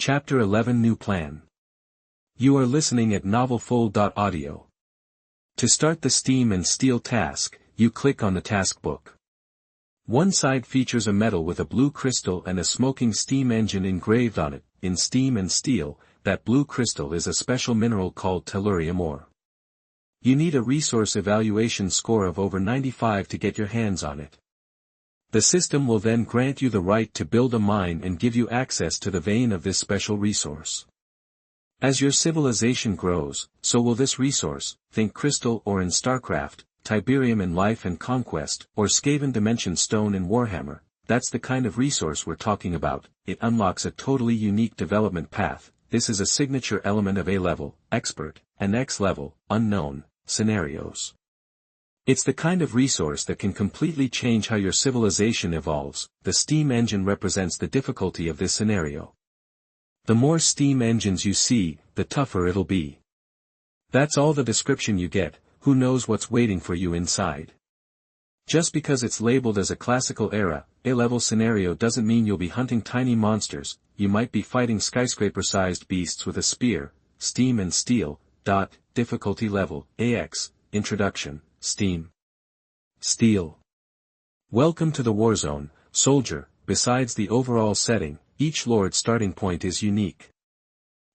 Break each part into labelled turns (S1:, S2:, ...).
S1: Chapter 11 New Plan. You are listening at novelfull.audio. To start the Steam and Steel task, you click on the task book. One side features a metal with a blue crystal and a smoking steam engine engraved on it. In Steam and Steel, that blue crystal is a special mineral called tellurium ore. You need a resource evaluation score of over 95 to get your hands on it. The system will then grant you the right to build a mine and give you access to the vein of this special resource. As your civilization grows, so will this resource. Think crystal or in StarCraft, Tiberium in Life and Conquest, or Skaven Dimension Stone in Warhammer. That's the kind of resource we're talking about. It unlocks a totally unique development path. This is a signature element of A-level, expert, and X-level, unknown, scenarios. It's the kind of resource that can completely change how your civilization evolves. The steam engine represents the difficulty of this scenario. The more steam engines you see, the tougher it'll be. That's all the description you get. Who knows what's waiting for you inside? Just because it's labeled as a classical era, A-level scenario doesn't mean you'll be hunting tiny monsters. You might be fighting skyscraper-sized beasts with a spear. Steam and Steel. Difficulty level, AX, Introduction. Steam. Steel. Welcome to the Warzone, soldier. Besides the overall setting, each lord's starting point is unique.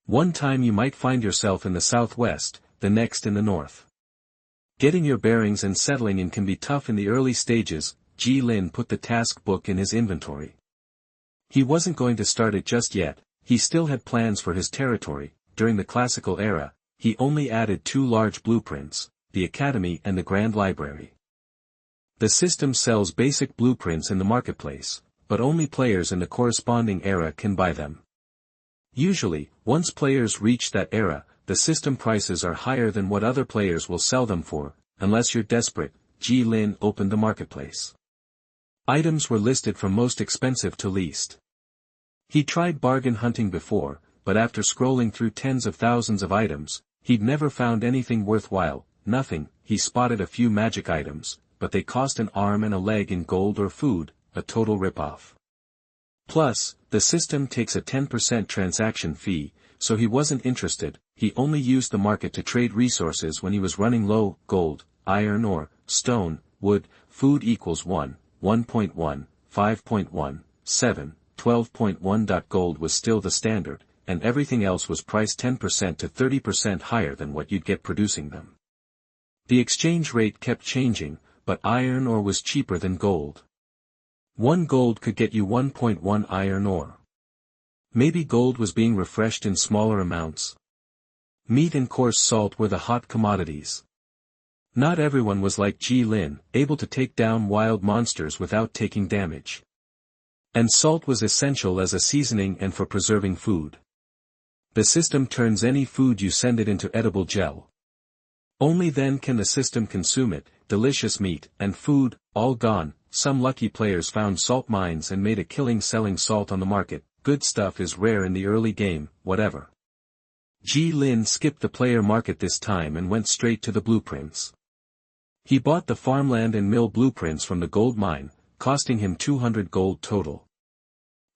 S1: One time you might find yourself in the southwest, the next in the north. Getting your bearings and settling in can be tough in the early stages. G. Lin put the task book in his inventory. He wasn't going to start it just yet. He still had plans for his territory. During the classical era, he only added 2 large blueprints, the Academy and the Grand Library. The system sells basic blueprints in the marketplace, but only players in the corresponding era can buy them. Usually, once players reach that era, the system prices are higher than what other players will sell them for, unless you're desperate. G. Lin opened the marketplace. Items were listed from most expensive to least. He tried bargain hunting before, but after scrolling through tens of thousands of items, he'd never found anything worthwhile. Nothing. He spotted a few magic items, but they cost an arm and a leg in gold or food, a total ripoff. Plus, the system takes a 10% transaction fee, so he wasn't interested. He only used the market to trade resources when he was running low. Gold, iron ore, stone, wood, food equals 1, 1.1, 5.1, 7, 12.1. Gold was still the standard, and everything else was priced 10% to 30% higher than what you'd get producing them. The exchange rate kept changing, but iron ore was cheaper than gold. 1 gold could get you 1.1 iron ore. Maybe gold was being refreshed in smaller amounts. Meat and coarse salt were the hot commodities. Not everyone was like G. Lin, able to take down wild monsters without taking damage. And salt was essential as a seasoning and for preserving food. The system turns any food you send it into edible gel. Only then can the system consume it. Delicious meat and food, all gone. Some lucky players found salt mines and made a killing selling salt on the market. Good stuff is rare in the early game, whatever. G. Lin skipped the player market this time and went straight to the blueprints. He bought the farmland and mill blueprints from the gold mine, costing him 200 gold total.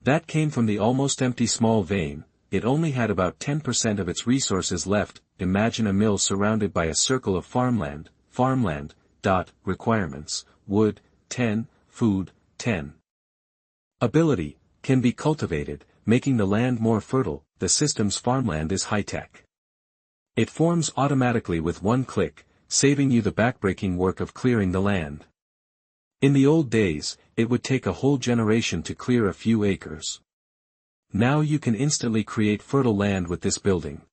S1: That came from the almost empty small vein. It only had about 10% of its resources left. Imagine a mill surrounded by a circle of farmland. Requirements, wood, 10, food, 10. Ability, can be cultivated, making the land more fertile. The system's farmland is high-tech. It forms automatically with 1 click, saving you the backbreaking work of clearing the land. In the old days, it would take a whole generation to clear a few acres. Now you can instantly create fertile land with this building.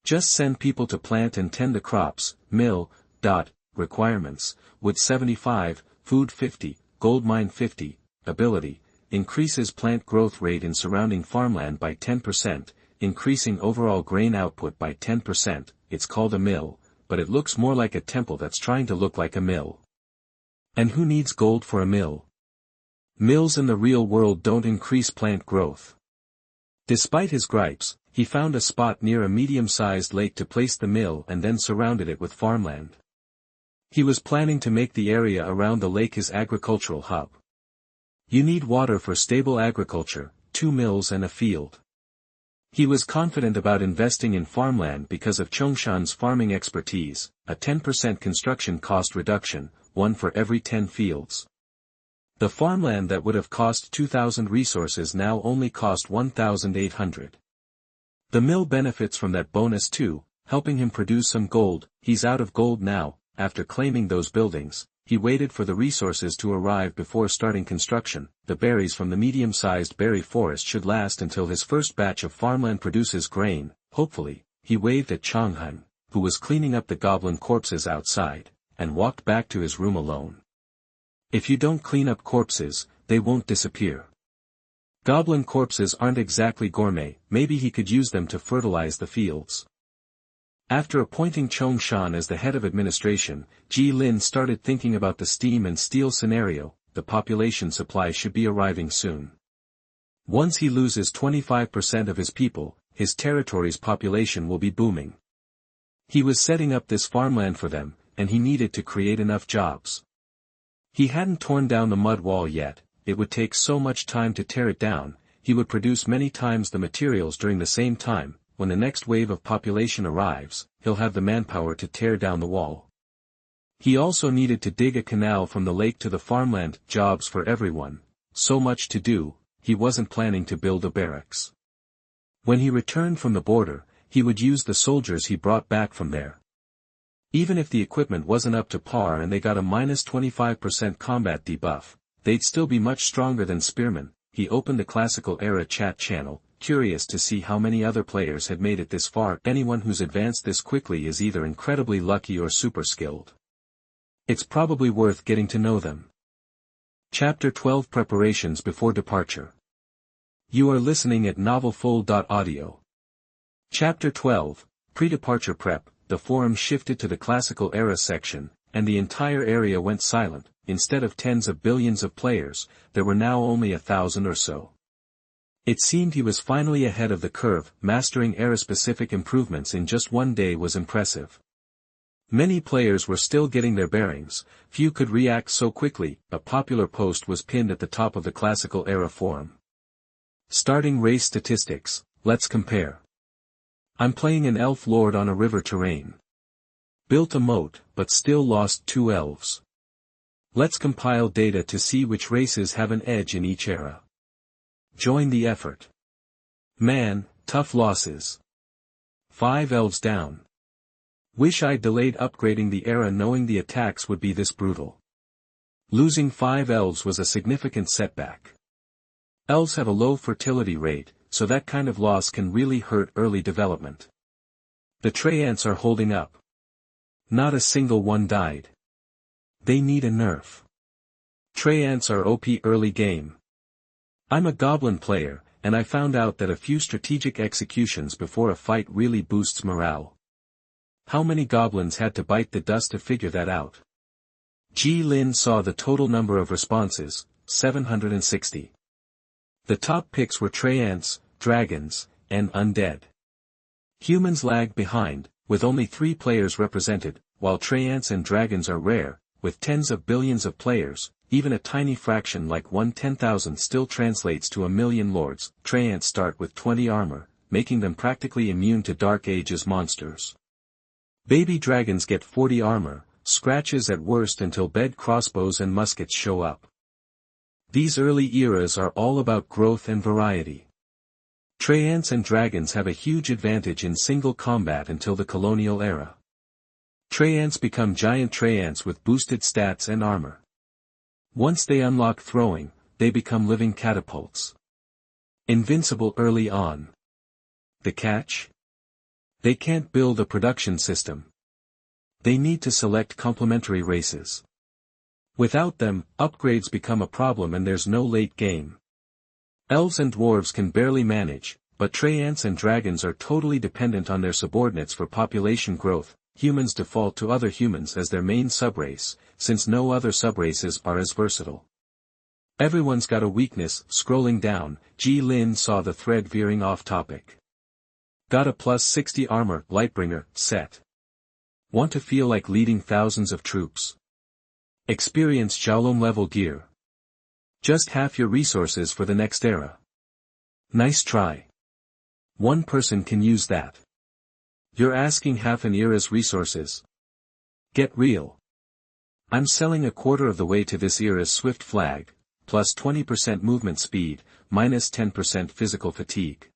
S1: Just send people to plant and tend the crops. Mill. Requirements, wood 75, food 50, gold mine 50, ability, increases plant growth rate in surrounding farmland by 10%, increasing overall grain output by 10%, it's called a mill, but it looks more like a temple that's trying to look like a mill. And who needs gold for a mill? Mills in the real world don't increase plant growth. Despite his gripes, he found a spot near a medium-sized lake to place the mill and then surrounded it with farmland. He was planning to make the area around the lake his agricultural hub. You need water for stable agriculture, 2 mills and a field. He was confident about investing in farmland because of Chongshan's farming expertise, a 10% construction cost reduction, 1 for every 10 fields. The farmland that would have cost 2,000 resources now only cost 1,800. The mill benefits from that bonus too, helping him produce some gold. He's out of gold now. After claiming those buildings, he waited for the resources to arrive before starting construction. The berries from the medium-sized berry forest should last until his first batch of farmland produces grain, hopefully. He waved at Changhan, who was cleaning up the goblin corpses outside, and walked back to his room alone. If you don't clean up corpses, they won't disappear. Goblin corpses aren't exactly gourmet, maybe he could use them to fertilize the fields. After appointing Chongshan as the head of administration, Ji Lin started thinking about the steam and steel scenario. The population supply should be arriving soon. Once he loses 25% of his people, his territory's population will be booming. He was setting up this farmland for them, and he needed to create enough jobs. He hadn't torn down the mud wall yet. It would take so much time to tear it down. He would produce many times the materials during the same time. When the next wave of population arrives, he'll have the manpower to tear down the wall. He also needed to dig a canal from the lake to the farmland. Jobs for everyone. So much to do. He wasn't planning to build a barracks. When he returned from the border, he would use the soldiers he brought back from there. Even if the equipment wasn't up to par and they got a -25% combat debuff, they'd still be much stronger than spearmen. He opened the classical era chat channel, curious to see how many other players had made it this far. Anyone who's advanced this quickly is either incredibly lucky or super skilled. It's probably worth getting to know them. Chapter 12 Preparations Before Departure. You are listening at novelfull.audio. Chapter 12, Pre-Departure Prep. The forum shifted to the classical era section, and the entire area went silent. Instead of tens of billions of players, there were now only 1,000 or so. It seemed he was finally ahead of the curve. Mastering era-specific improvements in just one day was impressive. Many players were still getting their bearings, few could react so quickly. A popular post was pinned at the top of the classical era forum. Starting race statistics, let's compare. I'm playing an elf lord on a river terrain. Built a moat, but still lost 2 elves. Let's compile data to see which races have an edge in each era. Join the effort. Man, tough losses. 5 elves down. Wish I'd delayed upgrading the era knowing the attacks would be this brutal. Losing 5 elves was a significant setback. Elves have a low fertility rate, so that kind of loss can really hurt early development. The Traiants are holding up. Not a single one died. They need a nerf. Traiants are OP early game. I'm a goblin player, and I found out that a few strategic executions before a fight really boosts morale. How many goblins had to bite the dust to figure that out? Ji Lin saw the total number of responses, 760. The top picks were Traiants, dragons, and undead. Humans lagged behind, with only 3 players represented. While Traiants and dragons are rare, with tens of billions of players, even a tiny fraction like 1/10,000 still translates to 1,000,000 lords. Traiants start with 20 armor, making them practically immune to Dark Ages monsters. Baby dragons get 40 armor, scratches at worst until bed crossbows and muskets show up. These early eras are all about growth and variety. Traiants and dragons have a huge advantage in single combat until the colonial era. Traiants become giant Traiants with boosted stats and armor. Once they unlock throwing, they become living catapults. Invincible early on. The catch? They can't build a production system. They need to select complementary races. Without them, upgrades become a problem and there's no late game. Elves and dwarves can barely manage, but Traiants and dragons are totally dependent on their subordinates for population growth. Humans default to other humans as their main subrace, since no other subraces are as versatile. Everyone's got a weakness. Scrolling down, Ji Lin saw the thread veering off topic. Got a plus 60 armor, Lightbringer, set. Want to feel like leading thousands of troops? Experience Shaolong level gear. Just half your resources for the next era. Nice try. One person can use that. You're asking half an era's resources? Get real. I'm selling a quarter of the way to this era's swift flag, plus 20% movement speed, minus 10% physical fatigue.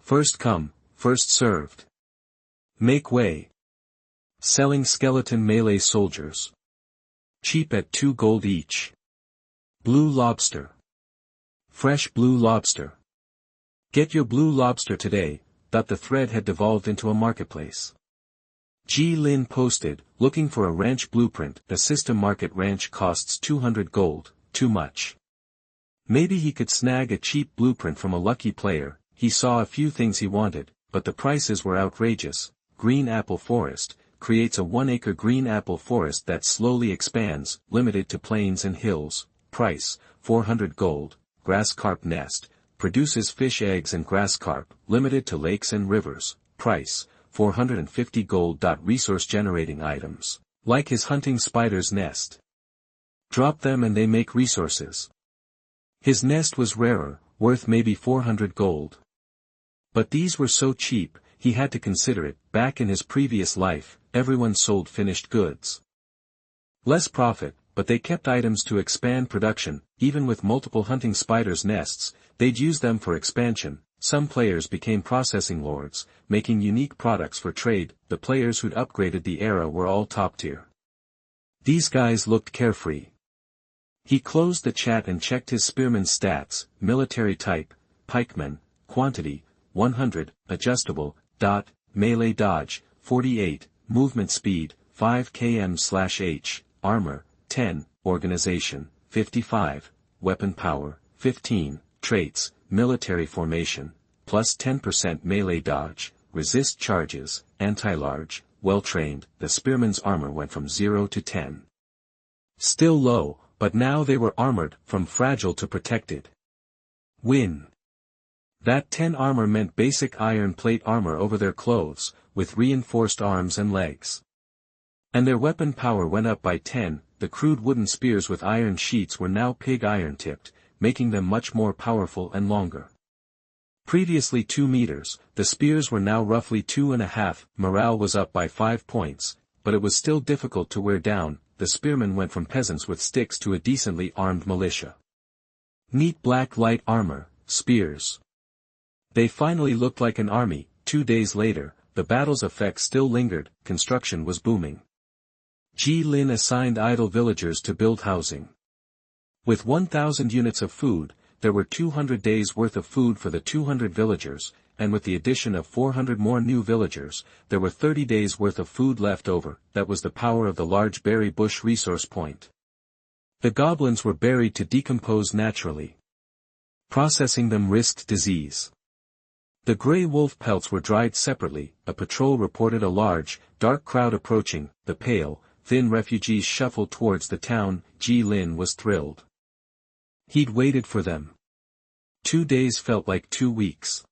S1: First come, first served. Make way. Selling skeleton melee soldiers. Cheap at 2 gold each. Blue lobster. Fresh blue lobster. Get your blue lobster today. The thread had devolved into a marketplace. G. Lin posted, looking for a ranch blueprint. The system market ranch costs 200 gold, too much. Maybe he could snag a cheap blueprint from a lucky player. He saw a few things he wanted, but the prices were outrageous. Green apple forest, creates a 1-acre green apple forest that slowly expands, limited to plains and hills. Price, 400 gold. Grass carp nest, produces fish eggs and grass carp, limited to lakes and rivers. Price, 450 gold. Resource generating items, like his hunting spider's nest. Drop them and they make resources. His nest was rarer, worth maybe 400 gold. But these were so cheap, he had to consider it. Back in his previous life, everyone sold finished goods. Less profit, but they kept items to expand production. Even with multiple hunting spiders' nests, they'd use them for expansion. Some players became processing lords, making unique products for trade. The players who'd upgraded the era were all top tier. These guys looked carefree. He closed the chat and checked his spearman's stats: military type, pikeman, quantity, 100, adjustable, melee dodge, 48, movement speed, 5 km/h, armor, 10, organization, 55, weapon power, 15, traits, military formation, plus 10% melee dodge, resist charges, anti-large, well-trained. The spearman's armor went from 0 to 10. Still low, but now they were armored, from fragile to protected. Win. That 10 armor meant basic iron plate armor over their clothes, with reinforced arms and legs. And their weapon power went up by 10, the crude wooden spears with iron sheets were now pig iron tipped, making them much more powerful and longer. Previously 2 meters, the spears were now roughly 2.5, morale was up by 5 points, but it was still difficult to wear down. The spearmen went from peasants with sticks to a decently armed militia. Neat black light armor, spears. They finally looked like an army. 2 days later, the battle's effects still lingered, construction was booming. Ji Lin assigned idle villagers to build housing. With 1,000 units of food, there were 200 days worth of food for the 200 villagers, and with the addition of 400 more new villagers, there were 30 days worth of food left over. That was the power of the large berry bush resource point. The goblins were buried to decompose naturally. Processing them risked disease. The gray wolf pelts were dried separately. A patrol reported a large, dark crowd approaching. The pale, thin refugees shuffled towards the town. Ji Lin was thrilled. He'd waited for them. 2 days felt like 2 weeks.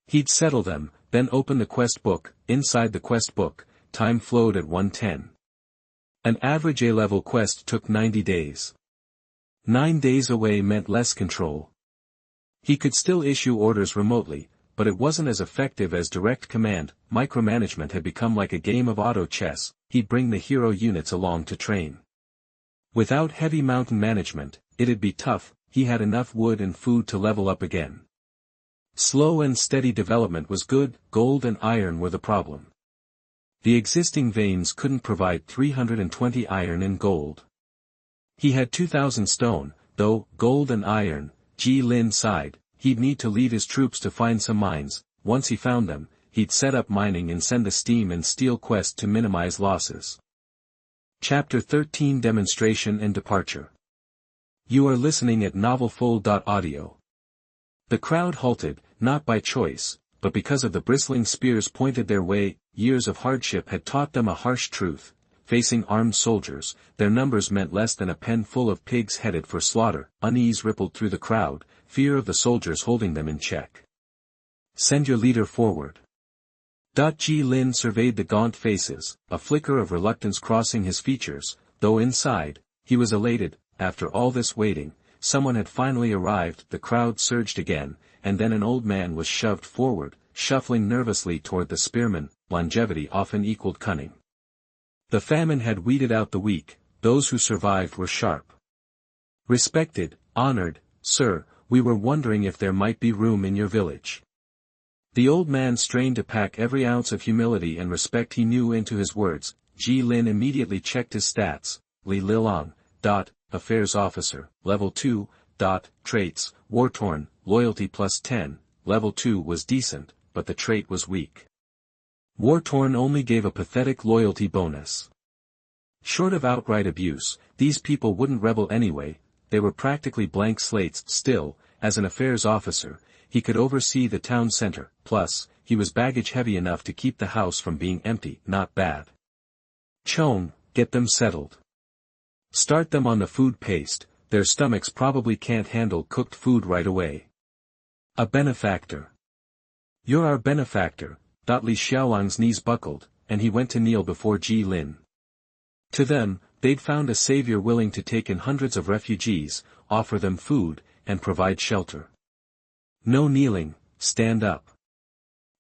S1: He'd settle them, then open the quest book. Inside the quest book, time flowed at 110. An average A-level quest took 90 days. 9 days away meant less control. He could still issue orders remotely, but it wasn't as effective as direct command. Micromanagement had become like a game of auto chess. He'd bring the hero units along to train. Without heavy mountain management, it'd be tough. He had enough wood and food to level up again. Slow and steady development was good. Gold and iron were the problem. The existing veins couldn't provide 320 iron and gold. He had 2,000 stone, though. Gold and iron. Ji Lin sighed. He'd need to lead his troops to find some mines. Once he found them, he'd set up mining and send the steam and steel quest to minimize losses. Chapter 13 Demonstration and Departure. You are listening at novelfull.audio. The crowd halted, not by choice, but because of the bristling spears pointed their way. Years of hardship had taught them a harsh truth. Facing armed soldiers, their numbers meant less than a pen full of pigs headed for slaughter. Unease rippled through the crowd, fear of the soldiers holding them in check. Send your leader forward. Ji Lin surveyed the gaunt faces, a flicker of reluctance crossing his features, though inside, he was elated. After all this waiting, someone had finally arrived. The crowd surged again, and then an old man was shoved forward, shuffling nervously toward the spearmen. Longevity often equaled cunning. The famine had weeded out the weak, those who survived were sharp. Respected, honored, sir, we were wondering if there might be room in your village. The old man strained to pack every ounce of humility and respect he knew into his words. Ji Lin immediately checked his stats. Li Lilang, Affairs Officer, Level 2, Traits, War-Torn, Loyalty plus 10, Level 2 was decent, but the trait was weak. War-Torn only gave a pathetic loyalty bonus. Short of outright abuse, these people wouldn't rebel anyway, they were practically blank slates. Still, as an affairs officer, he could oversee the town center, plus, he was baggage heavy enough to keep the house from being empty. Not bad. Chong, get them settled. Start them on the food paste, their stomachs probably can't handle cooked food right away. A benefactor. You're our benefactor. Li Xiaolang's knees buckled, and he went to kneel before Ji Lin. To them, they'd found a savior willing to take in hundreds of refugees, offer them food, and provide shelter. No kneeling, stand up.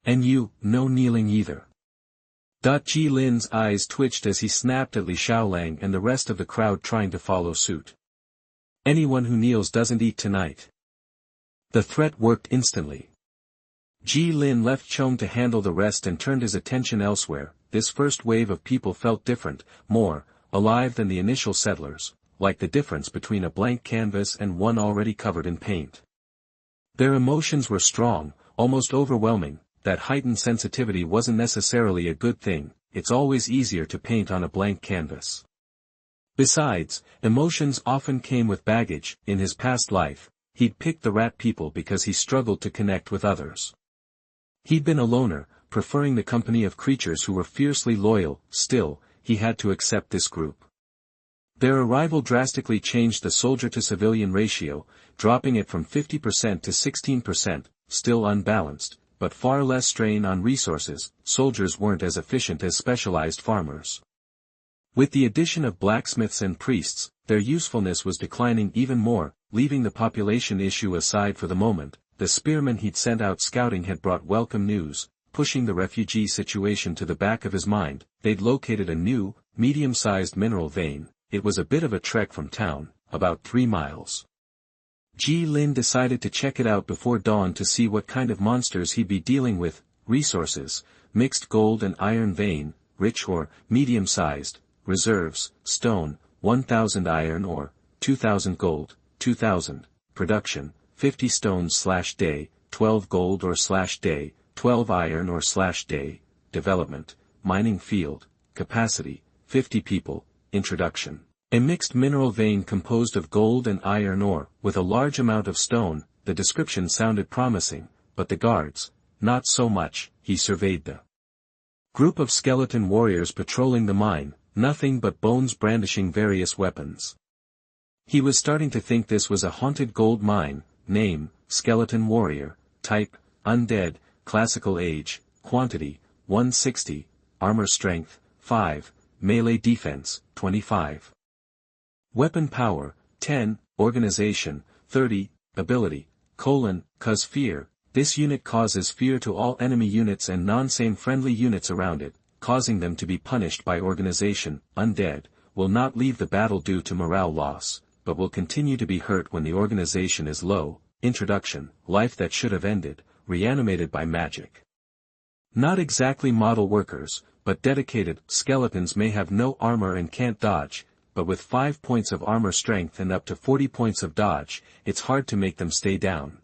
S1: And you, no kneeling either. Ji Lin's eyes twitched as he snapped at Li Xiaolang and the rest of the crowd trying to follow suit. Anyone who kneels doesn't eat tonight. The threat worked instantly. Ji Lin left Chong to handle the rest and turned his attention elsewhere. This first wave of people felt different, more alive than the initial settlers, like the difference between a blank canvas and one already covered in paint. Their emotions were strong, almost overwhelming. That heightened sensitivity wasn't necessarily a good thing, it's always easier to paint on a blank canvas. Besides, emotions often came with baggage. In his past life, he'd picked the rat people because he struggled to connect with others. He'd been a loner, preferring the company of creatures who were fiercely loyal. Still, he had to accept this group. Their arrival drastically changed the soldier-to-civilian ratio, dropping it from 50% to 16%, still unbalanced, but far less strain on resources. Soldiers weren't as efficient as specialized farmers. With the addition of blacksmiths and priests, their usefulness was declining even more. Leaving the population issue aside for the moment, the spearmen he'd sent out scouting had brought welcome news. Pushing the refugee situation to the back of his mind, they'd located a new, medium-sized mineral vein. It was a bit of a trek from town, about 3 miles. Ji Lin decided to check it out before dawn to see what kind of monsters he'd be dealing with. Resources, mixed gold and iron vein, rich or medium-sized. Reserves, stone, 1,000 iron ore, 2,000 gold, 2,000. Production, 50 stones/day, 12 gold or/day, 12 iron or/day. Development, mining field, capacity, 50 people. Introduction. A mixed mineral vein composed of gold and iron ore, with a large amount of stone. The description sounded promising, but the guards, not so much. He surveyed the group of skeleton warriors patrolling the mine, nothing but bones brandishing various weapons. He was starting to think this was a haunted gold mine. Name, skeleton warrior, type, undead, classical age, quantity, 160, armor strength, 5, melee defense, 25. Weapon power, 10, organization, 30, ability, cause fear. This unit causes fear to all enemy units and non-same friendly units around it, causing them to be punished by organization. Undead, will not leave the battle due to morale loss, but will continue to be hurt when the organization is low. Introduction, life that should have ended, reanimated by magic. Not exactly model workers, but dedicated. Skeletons may have no armor and can't dodge, but with 5 points of armor strength and up to 40 points of dodge, it's hard to make them stay down.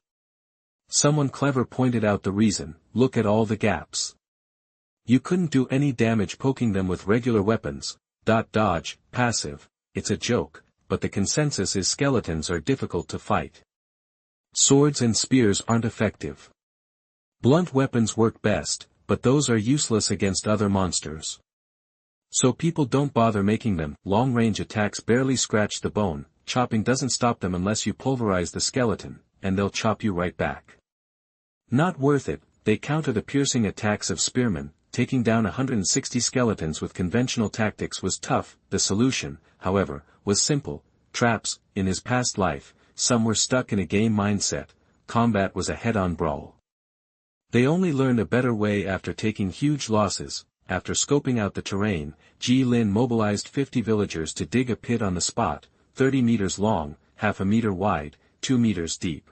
S1: Someone clever pointed out the reason. Look at all the gaps. You couldn't do any damage poking them with regular weapons. Dodge, passive, it's a joke, but the consensus is skeletons are difficult to fight. Swords and spears aren't effective. Blunt weapons work best, but those are useless against other monsters. So people don't bother making them. Long-range attacks barely scratch the bone. Chopping doesn't stop them unless you pulverize the skeleton, and they'll chop you right back. Not worth it. They counter the piercing attacks of spearmen. Taking down 160 skeletons with conventional tactics was tough. The solution, however, was simple. Traps. In his past life, some were stuck in a game mindset. combat was a head-on brawl. They only learned a better way after taking huge losses. After scoping out the terrain, Ji Lin mobilized 50 villagers to dig a pit on the spot, 30 meters long, half a meter wide, 2 meters deep.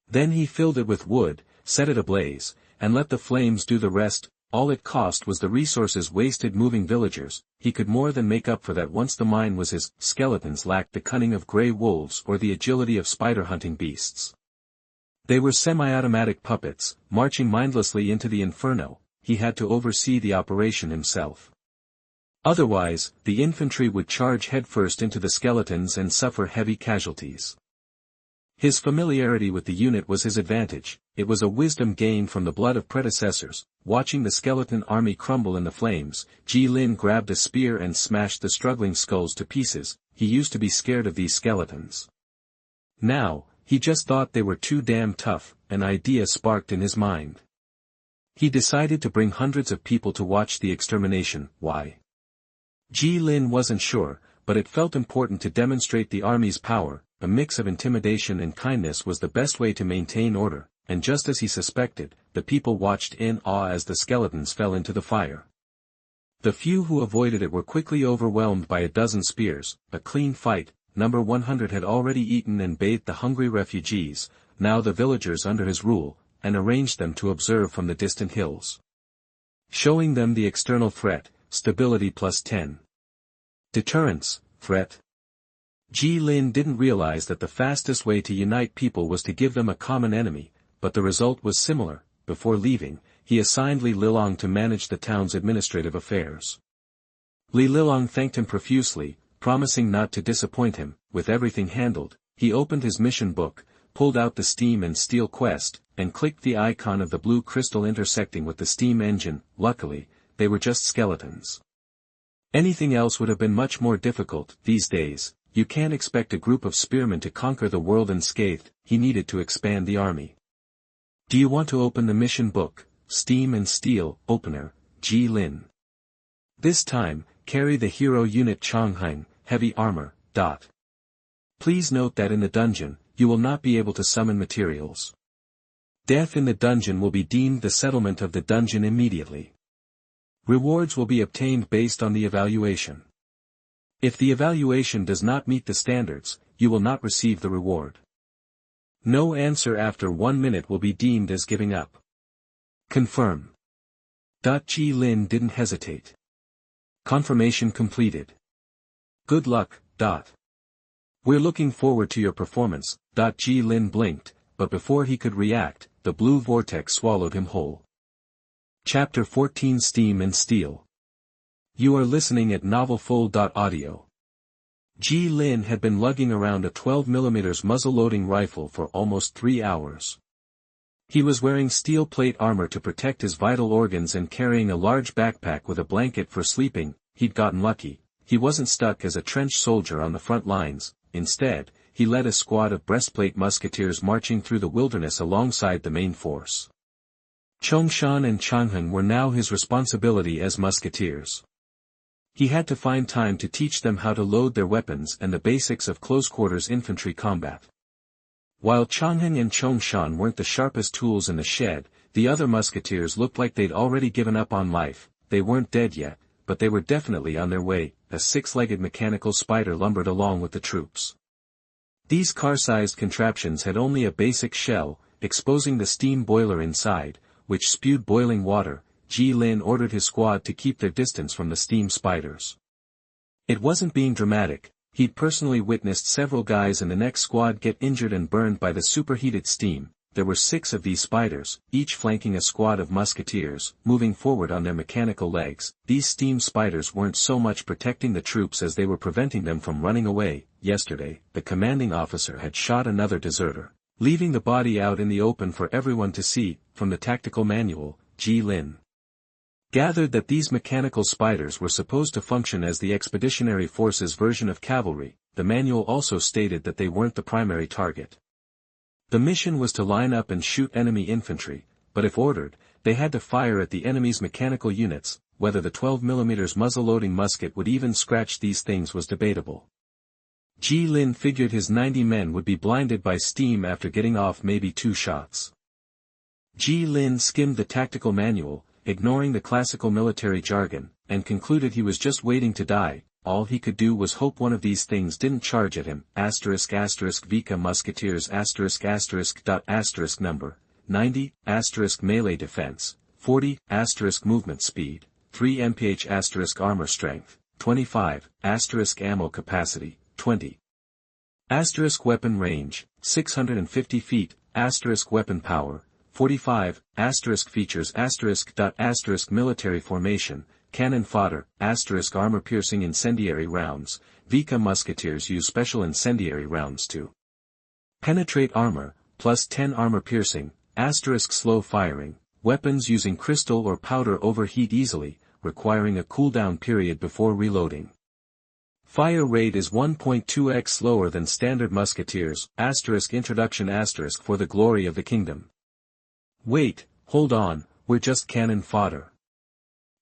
S1: Then he filled it with wood, set it ablaze, and let the flames do the rest. All it cost was the resources wasted moving villagers. He could more than make up for that once the mine was his. Skeletons lacked the cunning of grey wolves or the agility of spider-hunting beasts. They were semi-automatic puppets, marching mindlessly into the inferno. He had to oversee the operation himself. Otherwise, the infantry would charge headfirst into the skeletons and suffer heavy casualties. His familiarity with the unit was his advantage. It was a wisdom gained from the blood of predecessors. Watching the skeleton army crumble in the flames, Ji Lin grabbed a spear and smashed the struggling skulls to pieces. He used to be scared of these skeletons. Now, he just thought they were too damn tough. An idea sparked in his mind. He decided to bring hundreds of people to watch the extermination. Why? Ji Lin wasn't sure, but it felt important to demonstrate the army's power. A mix of intimidation and kindness was the best way to maintain order, and just as he suspected, the people watched in awe as the skeletons fell into the fire. The few who avoided it were quickly overwhelmed by a dozen spears. A clean fight. Number 100 had already eaten and bathed the hungry refugees, now the villagers under his rule, and arranged them to observe from the distant hills. Showing them the external threat, stability +10. Deterrence, threat. Ji Lin didn't realize that the fastest way to unite people was to give them a common enemy, but the result was similar. Before leaving, he assigned Li Lilong to manage the town's administrative affairs. Li Lilong thanked him profusely, promising not to disappoint him. With everything handled, he opened his mission book, pulled out the steam and steel quest, and clicked the icon of the blue crystal intersecting with the steam engine. Luckily, they were just skeletons. Anything else would have been much more difficult. These days, you can't expect a group of spearmen to conquer the world unscathed. He needed to expand the army. Do you want to open the mission book? Steam and steel, opener, Ji Lin. This time, carry the hero unit Chongheng, heavy armor. Please note that in the dungeon, you will not be able to summon materials. Death in the dungeon will be deemed the settlement of the dungeon immediately. Rewards will be obtained based on the evaluation. If the evaluation does not meet the standards, you will not receive the reward. No answer after 1 minute will be deemed as giving up. Confirm. Ji Lin didn't hesitate. Confirmation completed. Good luck. We're looking forward to your performance. Ji Lin blinked, but before he could react, the blue vortex swallowed him whole. Chapter 14 Steam and Steel. You are listening at novelfull.audio. Ji Lin had been lugging around a 12mm muzzle-loading rifle for almost 3 hours. He was wearing steel plate armor to protect his vital organs and carrying a large backpack with a blanket for sleeping. He'd gotten lucky. He wasn't stuck as a trench soldier on the front lines. Instead, he led a squad of breastplate musketeers marching through the wilderness alongside the main force. Chongshan and Chongheng were now his responsibility as musketeers. He had to find time to teach them how to load their weapons and the basics of close-quarters infantry combat. While Chongheng and Chongshan weren't the sharpest tools in the shed, the other musketeers looked like they'd already given up on life. They weren't dead yet, but they were definitely on their way. A 6-legged mechanical spider lumbered along with the troops. These car-sized contraptions had only a basic shell, exposing the steam boiler inside, which spewed boiling water. Ji Lin ordered his squad to keep their distance from the steam spiders. It wasn't being dramatic. He'd personally witnessed several guys in the next squad get injured and burned by the superheated steam. There were 6 of these spiders, each flanking a squad of musketeers, moving forward on their mechanical legs. These steam spiders weren't so much protecting the troops as they were preventing them from running away. Yesterday, the commanding officer had shot another deserter, leaving the body out in the open for everyone to see. From the tactical manual, Ji Lin gathered that these mechanical spiders were supposed to function as the expeditionary force's version of cavalry. The manual also stated that they weren't the primary target. The mission was to line up and shoot enemy infantry, but if ordered, they had to fire at the enemy's mechanical units. Whether the 12mm muzzle-loading musket would even scratch these things was debatable. Ji Lin figured his 90 men would be blinded by steam after getting off maybe 2 shots. Ji Lin skimmed the tactical manual, ignoring the classical military jargon, and concluded he was just waiting to die. All he could do was hope one of these things didn't charge at him. Vika musketeers number 90 melee defense 40 movement speed 3 mph armor strength 25 ammo capacity 20 weapon range 650 feet weapon power 45 features military formation cannon fodder, armor-piercing incendiary rounds. Vika musketeers use special incendiary rounds to penetrate armor, plus 10 armor-piercing, slow firing, weapons using crystal or powder overheat easily, requiring a cooldown period before reloading. Fire rate is 1.2x slower than standard musketeers, introduction for the glory of the kingdom. Wait, hold on, we're just cannon fodder.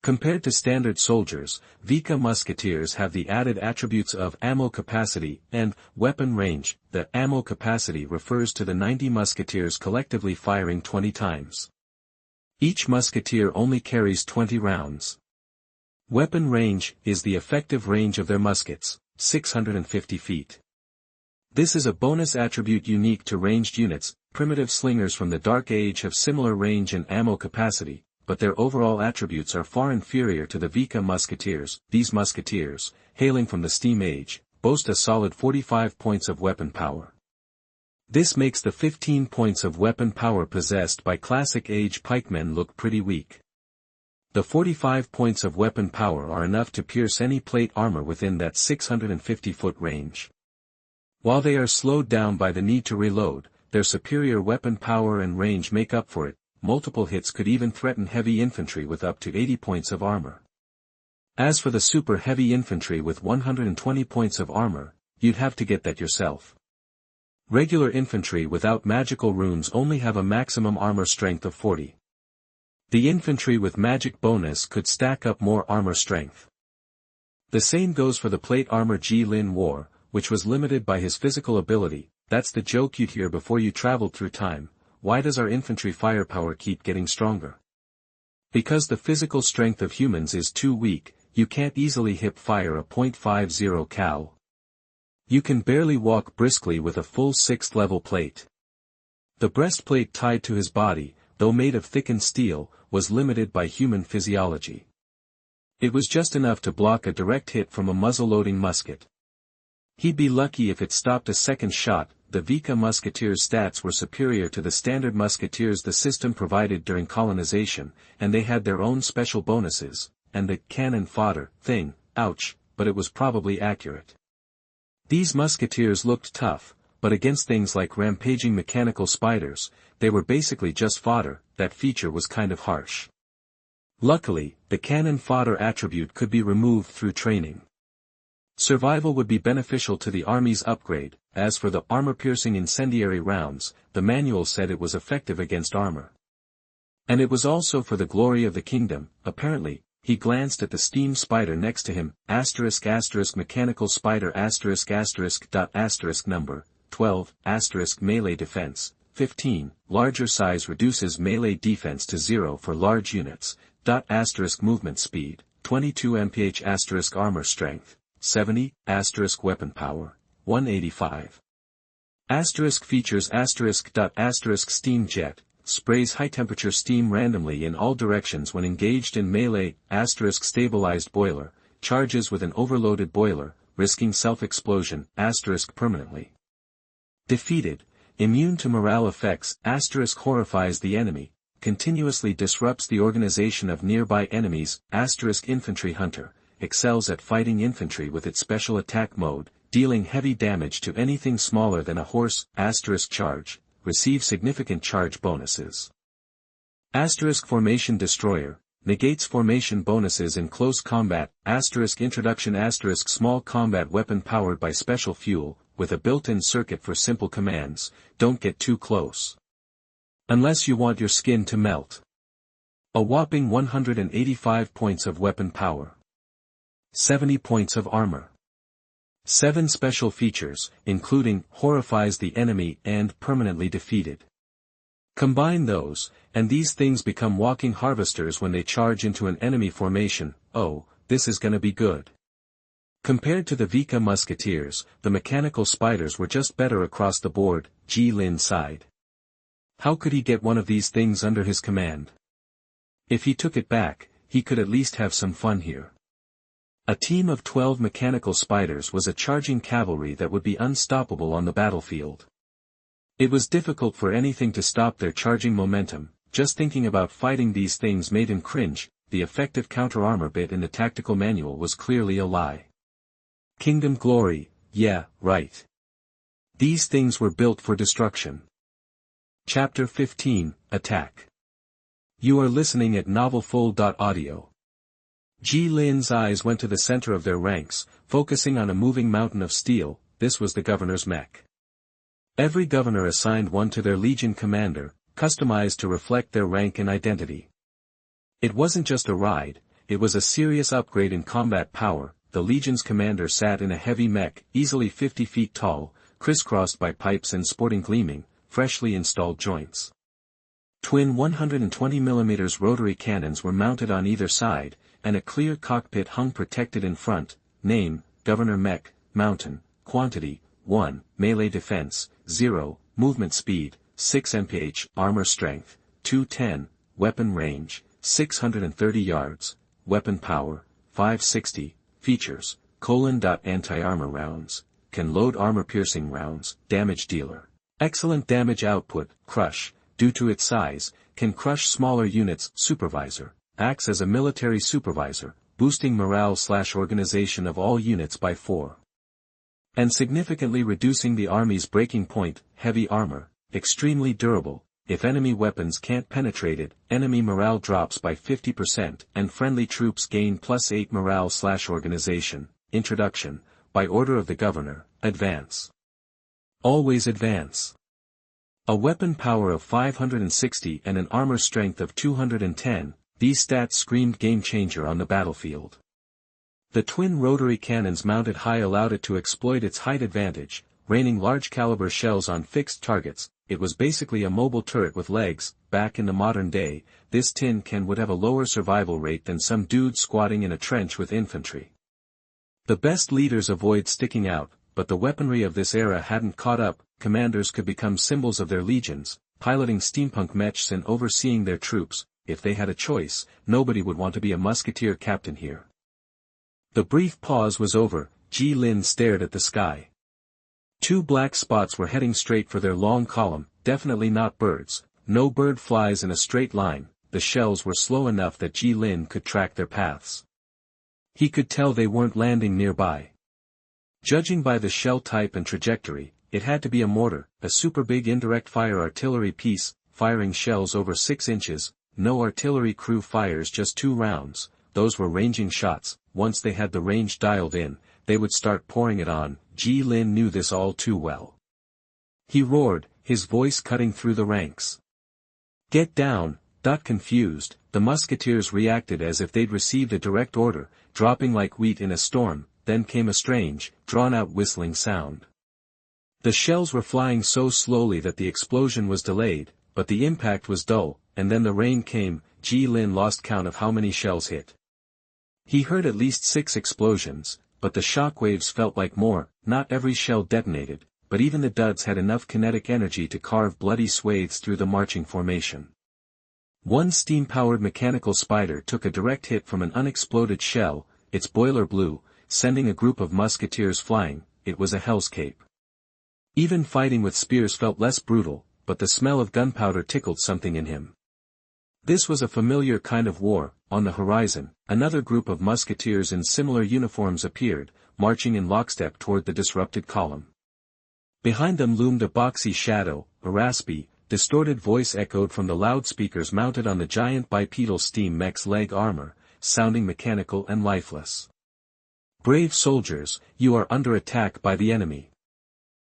S1: Compared to standard soldiers, Vika musketeers have the added attributes of ammo capacity and weapon range. The ammo capacity refers to the 90 musketeers collectively firing 20 times. Each musketeer only carries 20 rounds. Weapon range is the effective range of their muskets, 650 feet. This is a bonus attribute unique to ranged units. Primitive slingers from the Dark Age have similar range and ammo capacity, but their overall attributes are far inferior to the Vika musketeers. These musketeers, hailing from the Steam Age, boast a solid 45 points of weapon power. This makes the 15 points of weapon power possessed by Classic Age pikemen look pretty weak. The 45 points of weapon power are enough to pierce any plate armor within that 650-foot range. While they are slowed down by the need to reload, their superior weapon power and range make up for it. Multiple hits could even threaten heavy infantry with up to 80 points of armor. As for the super heavy infantry with 120 points of armor, you'd have to get that yourself. Regular infantry without magical runes only have a maximum armor strength of 40. The infantry with magic bonus could stack up more armor strength. The same goes for the plate armor Ji Lin wore, which was limited by his physical ability. That's the joke you'd hear before you traveled through time. Why does our infantry firepower keep getting stronger? Because the physical strength of humans is too weak. You can't easily hip fire a .50 cal. You can barely walk briskly with a full 6th level plate. The breastplate tied to his body, though made of thickened steel, was limited by human physiology. It was just enough to block a direct hit from a muzzle-loading musket. He'd be lucky if it stopped a second shot. The Vika musketeers' stats were superior to the standard musketeers the system provided during colonization, and they had their own special bonuses, and the cannon fodder thing, ouch, but it was probably accurate. These musketeers looked tough, but against things like rampaging mechanical spiders, they were basically just fodder. That feature was kind of harsh. Luckily, the cannon fodder attribute could be removed through training. Survival would be beneficial to the army's upgrade. As for the armor-piercing incendiary rounds, the manual said it was effective against armor. And it was also for the glory of the kingdom. Apparently, he glanced at the steam spider next to him, mechanical spider number 12, melee defense 15, larger size reduces melee defense to 0 for large units, movement speed 22 mph armor strength 70, weapon power 185. Features steam jet, sprays high-temperature steam randomly in all directions when engaged in melee, stabilized boiler, charges with an overloaded boiler, risking self-explosion, permanently. Defeated, immune to morale effects, horrifies the enemy, continuously disrupts the organization of nearby enemies, infantry hunter, excels at fighting infantry with its special attack mode, dealing heavy damage to anything smaller than a horse, charge, receive significant charge bonuses. Formation destroyer, negates formation bonuses in close combat, introduction small combat weapon powered by special fuel, with a built-in circuit for simple commands, don't get too close. Unless you want your skin to melt. A whopping 185 points of weapon power. 70 points of armor. 7 special features, including horrifies the enemy and permanently defeated. Combine those, and these things become walking harvesters when they charge into an enemy formation. Oh, this is gonna be good. Compared to the Vika musketeers, the mechanical spiders were just better across the board, Ji Lin sighed. How could he get one of these things under his command? If he took it back, he could at least have some fun here. A team of 12 mechanical spiders was a charging cavalry that would be unstoppable on the battlefield. It was difficult for anything to stop their charging momentum. Just thinking about fighting these things made him cringe. The effective counter-armor bit in the tactical manual was clearly a lie. Kingdom glory, yeah, right. These things were built for destruction. Chapter 15, Attack. You are listening at novelfull.audio. Ji Lin's eyes went to the center of their ranks, focusing on a moving mountain of steel. This was the governor's mech. Every governor assigned one to their legion commander, customized to reflect their rank and identity. It wasn't just a ride, it was a serious upgrade in combat power. The legion's commander sat in a heavy mech, easily 50 feet tall, crisscrossed by pipes and sporting gleaming, freshly installed joints. Twin 120mm rotary cannons were mounted on either side, and a clear cockpit hung protected in front. Name, Governor Mech, Mountain, Quantity, 1, Melee Defense, 0, Movement Speed, 6 mph, Armor Strength, 210, Weapon Range, 630 yards, Weapon Power, 560, Features, Anti-armor rounds, can load armor-piercing rounds, Damage Dealer. Excellent damage output, Crush, due to its size, can crush smaller units. Supervisor, acts as a military supervisor, boosting morale/organization of all units by 4. And significantly reducing the army's breaking point. Heavy armor, extremely durable, if enemy weapons can't penetrate it, enemy morale drops by 50% and friendly troops gain +8 morale/organization. Introduction, by order of the governor, advance. Always advance. A weapon power of 560 and an armor strength of 210, these stats screamed game changer on the battlefield. The twin rotary cannons mounted high allowed it to exploit its height advantage, raining large caliber shells on fixed targets. It was basically a mobile turret with legs. Back in the modern day, this tin can would have a lower survival rate than some dude squatting in a trench with infantry. The best leaders avoid sticking out, but the weaponry of this era hadn't caught up. Commanders could become symbols of their legions, piloting steampunk mechs and overseeing their troops. If they had a choice, nobody would want to be a musketeer captain here. The brief pause was over. Ji Lin stared at the sky. 2 black spots were heading straight for their long column, definitely not birds. No bird flies in a straight line. The shells were slow enough that Ji Lin could track their paths. He could tell they weren't landing nearby. Judging by the shell type and trajectory, it had to be a mortar, a super big indirect fire artillery piece, firing shells over 6 inches. No artillery crew fires just 2 rounds, those were ranging shots. Once they had the range dialed in, they would start pouring it on. Ji Lin knew this all too well. He roared, his voice cutting through the ranks. Get down. Confused, the musketeers reacted as if they'd received a direct order, dropping like wheat in a storm. Then came a strange, drawn-out whistling sound. The shells were flying so slowly that the explosion was delayed, but the impact was dull, and then the rain came. Ji Lin lost count of how many shells hit. He heard at least 6 explosions, but the shockwaves felt like more. Not every shell detonated, but even the duds had enough kinetic energy to carve bloody swathes through the marching formation. One steam-powered mechanical spider took a direct hit from an unexploded shell. Its boiler blew, sending a group of musketeers flying. It was a hellscape. Even fighting with spears felt less brutal, but the smell of gunpowder tickled something in him. This was a familiar kind of war. On the horizon, another group of musketeers in similar uniforms appeared, marching in lockstep toward the disrupted column. Behind them loomed a boxy shadow. A raspy, distorted voice echoed from the loudspeakers mounted on the giant bipedal steam mech's leg armor, sounding mechanical and lifeless. Brave soldiers, you are under attack by the enemy.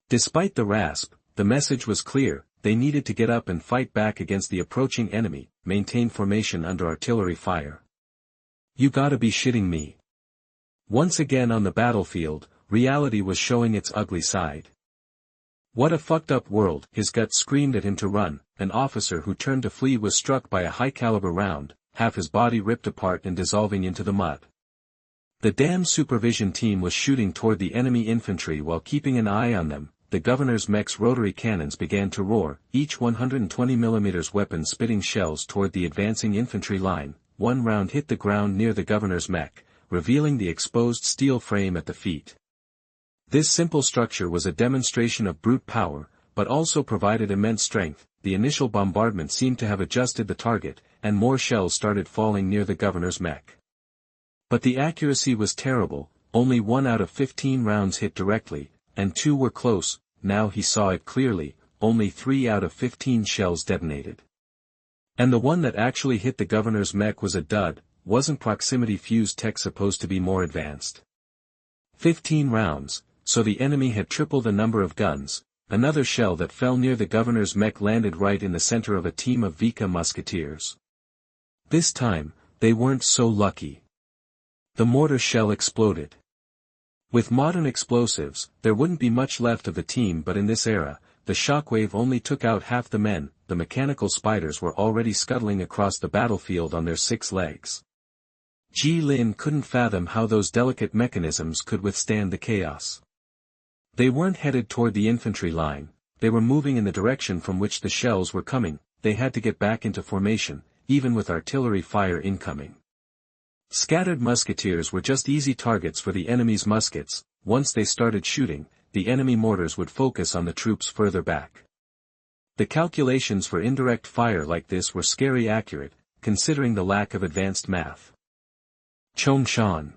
S1: Despite the rasp, the message was clear. They needed to get up and fight back against the approaching enemy, maintain formation under artillery fire. You gotta be shitting me. Once again on the battlefield, reality was showing its ugly side. What a fucked up world, his gut screamed at him to run. An officer who turned to flee was struck by a high-caliber round, half his body ripped apart and dissolving into the mud. The damn supervision team was shooting toward the enemy infantry while keeping an eye on them. The governor's mech's rotary cannons began to roar, each 120mm weapon spitting shells toward the advancing infantry line. One round hit the ground near the governor's mech, revealing the exposed steel frame at the feet. This simple structure was a demonstration of brute power, but also provided immense strength. The initial bombardment seemed to have adjusted the target, and more shells started falling near the governor's mech. But the accuracy was terrible, only 1 out of 15 rounds hit directly, and 2 were close. Now he saw it clearly, only 3 out of 15 shells detonated. And the one that actually hit the governor's mech was a dud. Wasn't proximity fuse tech supposed to be more advanced? 15 rounds, so the enemy had triple the number of guns. Another shell that fell near the governor's mech landed right in the center of a team of Vika musketeers. This time, they weren't so lucky. The mortar shell exploded. With modern explosives, there wouldn't be much left of the team, but in this era, the shockwave only took out half the men. The mechanical spiders were already scuttling across the battlefield on their 6 legs. Ji Lin couldn't fathom how those delicate mechanisms could withstand the chaos. They weren't headed toward the infantry line, they were moving in the direction from which the shells were coming. They had to get back into formation, even with artillery fire incoming. Scattered musketeers were just easy targets for the enemy's muskets. Once they started shooting, the enemy mortars would focus on the troops further back. The calculations for indirect fire like this were scary accurate, considering the lack of advanced math. Chongshan.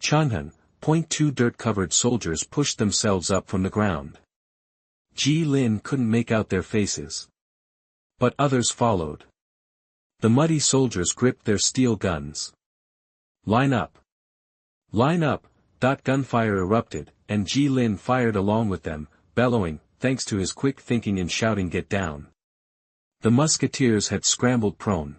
S1: Changhan, .2 dirt-covered soldiers pushed themselves up from the ground. Ji Lin couldn't make out their faces. But others followed. The muddy soldiers gripped their steel guns. Line up! Line up! Gunfire erupted, and Ji Lin fired along with them, bellowing, thanks to his quick thinking and shouting, "Get down!" The musketeers had scrambled prone.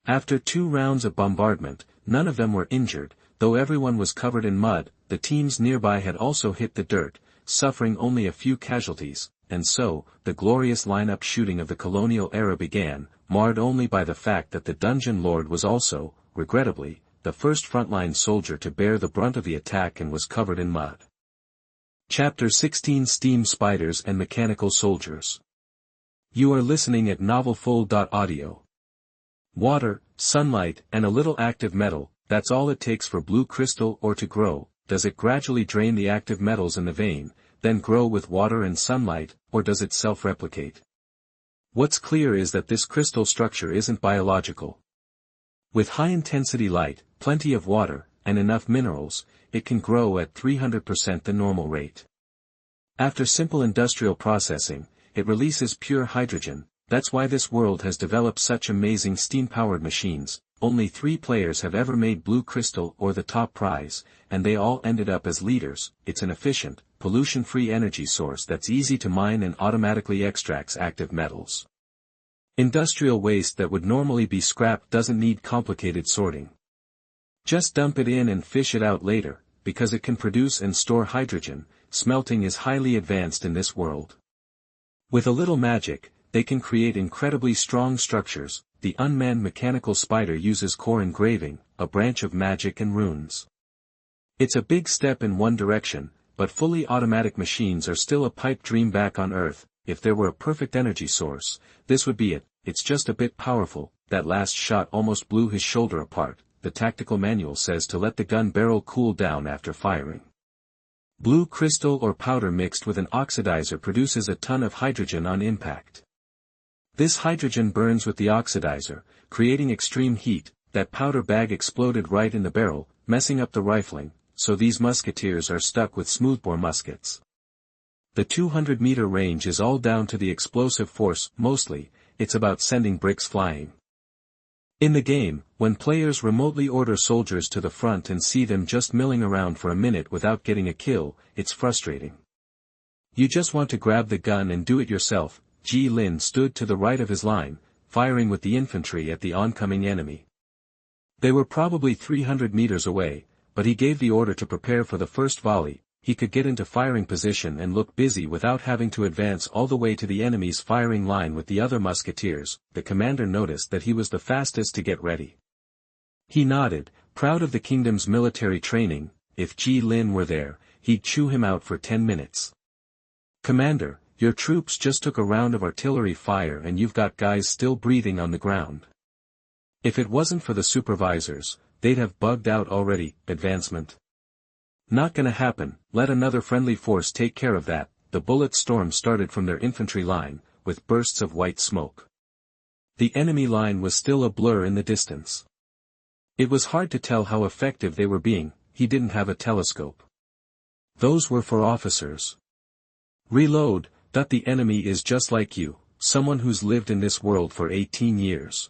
S1: After 2 rounds of bombardment, none of them were injured, though everyone was covered in mud. The teams nearby had also hit the dirt, suffering only a few casualties, and so, the glorious line-up shooting of the colonial era began, marred only by the fact that the dungeon lord was also, regrettably, the first frontline soldier to bear the brunt of the attack and was covered in mud. Chapter 16: Steam Spiders and Mechanical Soldiers. You are listening at novelfull.audio. Water, sunlight, and a little active metal, that's all it takes for blue crystal ore to grow. Does it gradually drain the active metals in the vein, then grow with water and sunlight, or does it self-replicate? What's clear is that this crystal structure isn't biological. With high-intensity light, plenty of water, and enough minerals, it can grow at 300% the normal rate. After simple industrial processing, it releases pure hydrogen. That's why this world has developed such amazing steam-powered machines. Only 3 players have ever made blue crystal or the top prize, and they all ended up as leaders. It's an efficient, pollution-free energy source that's easy to mine and automatically extracts active metals. Industrial waste that would normally be scrapped doesn't need complicated sorting. Just dump it in and fish it out later, because it can produce and store hydrogen. Smelting is highly advanced in this world. With a little magic, they can create incredibly strong structures. The unmanned mechanical spider uses core engraving, a branch of magic and runes. It's a big step in one direction, but fully automatic machines are still a pipe dream back on Earth. If there were a perfect energy source, this would be it. It's just a bit powerful. That last shot almost blew his shoulder apart. The tactical manual says to let the gun barrel cool down after firing. Blue crystal or powder mixed with an oxidizer produces a ton of hydrogen on impact. This hydrogen burns with the oxidizer, creating extreme heat. That powder bag exploded right in the barrel, messing up the rifling, so these musketeers are stuck with smoothbore muskets. The 200-meter range is all down to the explosive force. Mostly, it's about sending bricks flying. In the game, when players remotely order soldiers to the front and see them just milling around for a minute without getting a kill, it's frustrating. You just want to grab the gun and do it yourself. Ji Lin stood to the right of his line, firing with the infantry at the oncoming enemy. They were probably 300 meters away, but he gave the order to prepare for the first volley. He could get into firing position and look busy without having to advance all the way to the enemy's firing line with the other musketeers. The commander noticed that he was the fastest to get ready. He nodded, proud of the kingdom's military training. If Ji Lin were there, he'd chew him out for 10 minutes. Commander, your troops just took a round of artillery fire and you've got guys still breathing on the ground. If it wasn't for the supervisors, they'd have bugged out already. Advancement. Not gonna happen. Let another friendly force take care of that. The bullet storm started from their infantry line, with bursts of white smoke. The enemy line was still a blur in the distance. It was hard to tell how effective they were being. He didn't have a telescope. Those were for officers. Reload. That the enemy is just like you, someone who's lived in this world for 18 years.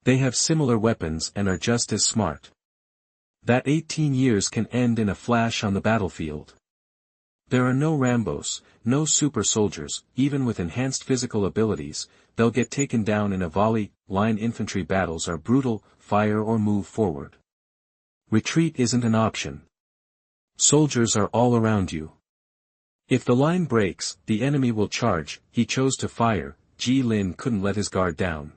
S1: They have similar weapons and are just as smart. That 18 years can end in a flash on the battlefield. There are no Rambos, no super soldiers. Even with enhanced physical abilities, they'll get taken down in a volley. Line infantry battles are brutal. Fire or move forward. Retreat isn't an option. Soldiers are all around you. If the line breaks, the enemy will charge. He chose to fire. Ji Lin couldn't let his guard down.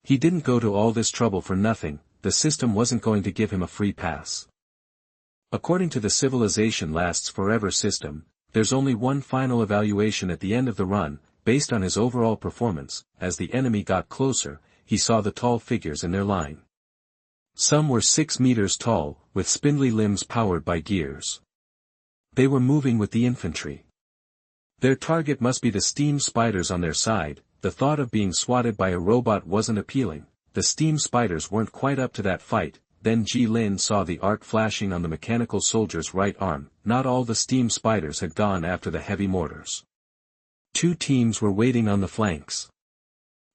S1: He didn't go to all this trouble for nothing. The system wasn't going to give him a free pass. According to the Civilization Lasts Forever system, there's only one final evaluation at the end of the run, based on his overall performance. As the enemy got closer, he saw the tall figures in their line. Some were 6 meters tall, with spindly limbs powered by gears. They were moving with the infantry. Their target must be the steam spiders on their side. The thought of being swatted by a robot wasn't appealing. The steam spiders weren't quite up to that fight. Then Ji Lin saw the arc flashing on the mechanical soldier's right arm. Not all the steam spiders had gone after the heavy mortars. 2 teams were waiting on the flanks.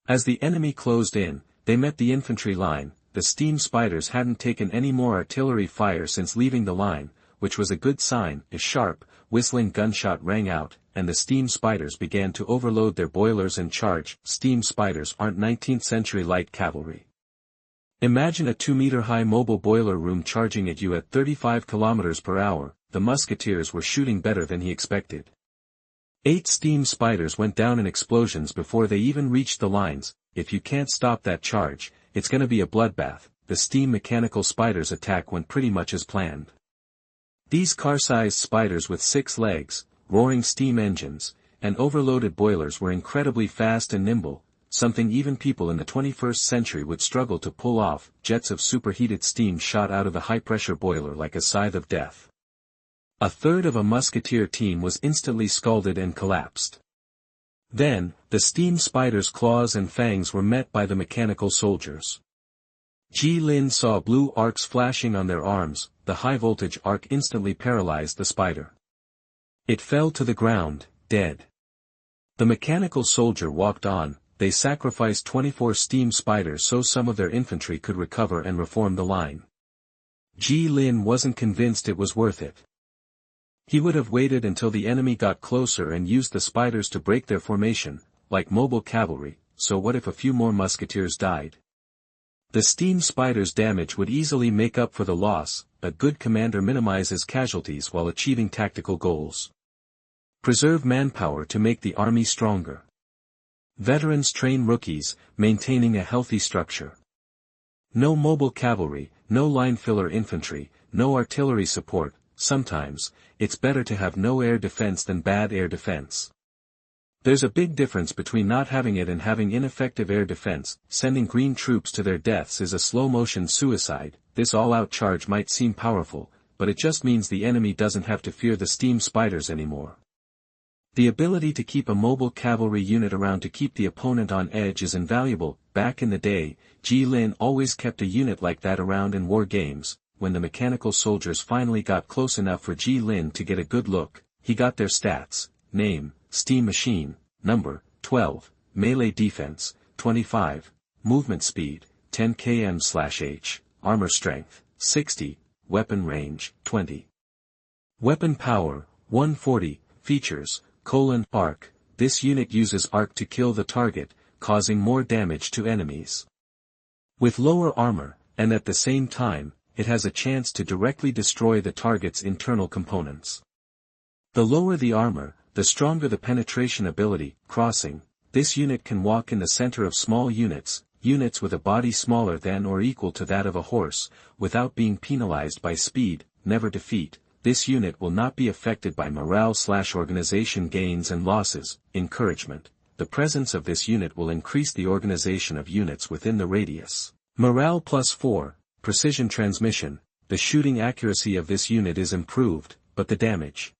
S1: As the enemy closed in, they met the infantry line. The steam spiders hadn't taken any more artillery fire since leaving the line, which was a good sign. A sharp, whistling gunshot rang out, and the steam spiders began to overload their boilers and charge. Steam spiders aren't 19th century light cavalry. Imagine a 2-meter-high mobile boiler room charging at you at 35 kilometers per hour. The musketeers were shooting better than he expected. 8 steam spiders went down in explosions before they even reached the lines. If you can't stop that charge, it's gonna be a bloodbath. The steam mechanical spiders' attack went pretty much as planned. These car-sized spiders with 6 legs, roaring steam engines, and overloaded boilers were incredibly fast and nimble, something even people in the 21st century would struggle to pull off. Jets of superheated steam shot out of the high-pressure boiler like a scythe of death. A third of a musketeer team was instantly scalded and collapsed. Then, the steam spiders' claws and fangs were met by the mechanical soldiers. Ji Lin saw blue arcs flashing on their arms. The high-voltage arc instantly paralyzed the spider. It fell to the ground, dead. The mechanical soldier walked on. They sacrificed 24 steam spiders so some of their infantry could recover and reform the line. Ji Lin wasn't convinced it was worth it. He would have waited until the enemy got closer and used the spiders to break their formation, like mobile cavalry. So what if a few more musketeers died? The steam spiders' damage would easily make up for the loss. A good commander minimizes casualties while achieving tactical goals. Preserve manpower to make the army stronger. Veterans train rookies, maintaining a healthy structure. No mobile cavalry, no line filler infantry, no artillery support. Sometimes, it's better to have no air defense than bad air defense. There's a big difference between not having it and having ineffective air defense. Sending green troops to their deaths is a slow-motion suicide. This all-out charge might seem powerful, but it just means the enemy doesn't have to fear the steam spiders anymore. The ability to keep a mobile cavalry unit around to keep the opponent on edge is invaluable. Back in the day, Ji Lin always kept a unit like that around in war games. When the mechanical soldiers finally got close enough for Ji Lin to get a good look, he got their stats: name, steam machine, number, 12, melee defense, 25, movement speed, 10 km/h, armor strength, 60, weapon range, 20. Weapon power, 140, features, arc. This unit uses arc to kill the target, causing more damage to enemies. With lower armor, and at the same time, it has a chance to directly destroy the target's internal components. The lower the armor, the stronger the penetration ability. Crossing, this unit can walk in the center of small units with a body smaller than or equal to that of a horse, without being penalized by speed. Never defeat, this unit will not be affected by morale/organization gains and losses. Encouragement, the presence of this unit will increase the organization of units within the radius. Morale +4, precision transmission, the shooting accuracy of this unit is improved, but the damage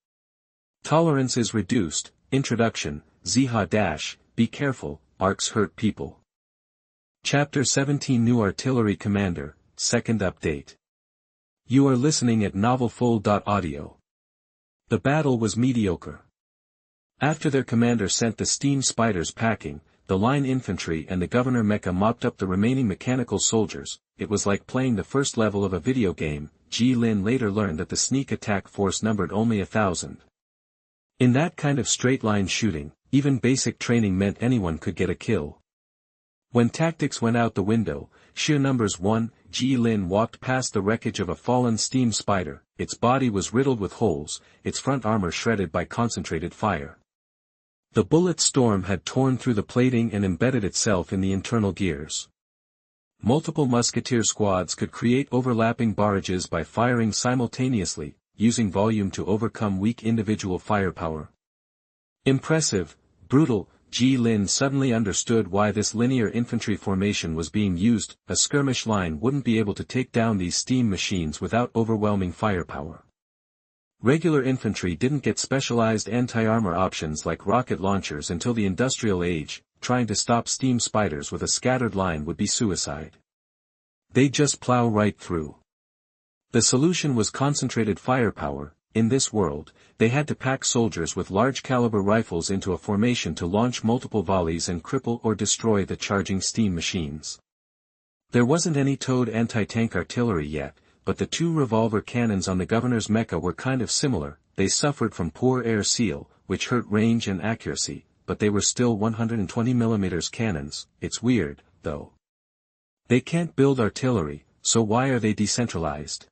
S1: tolerance is reduced. Introduction, Zha-, be careful, arcs hurt people. Chapter 17 New Artillery Commander, Second Update. You are listening at novelfull.audio. The battle was mediocre. After their commander sent the steam spiders packing, the line infantry and the governor mecha mopped up the remaining mechanical soldiers. It was like playing the first level of a video game. Ji Lin later learned that the sneak attack force numbered only 1,000. In that kind of straight-line shooting, even basic training meant anyone could get a kill. When tactics went out the window, sheer numbers won. Ji Lin walked past the wreckage of a fallen steam spider. Its body was riddled with holes, its front armor shredded by concentrated fire. The bullet storm had torn through the plating and embedded itself in the internal gears. Multiple musketeer squads could create overlapping barrages by firing simultaneously, using volume to overcome weak individual firepower. Impressive, brutal. Ji Lin suddenly understood why this linear infantry formation was being used. A skirmish line wouldn't be able to take down these steam machines without overwhelming firepower. Regular infantry didn't get specialized anti-armor options like rocket launchers until the Industrial Age. Trying to stop steam spiders with a scattered line would be suicide. They'd just plow right through. The solution was concentrated firepower. In this world, they had to pack soldiers with large-caliber rifles into a formation to launch multiple volleys and cripple or destroy the charging steam machines. There wasn't any towed anti-tank artillery yet, but the 2 revolver cannons on the governor's mecha were kind of similar. They suffered from poor air seal, which hurt range and accuracy, but they were still 120mm cannons. It's weird, though. They can't build artillery, so why are they decentralized?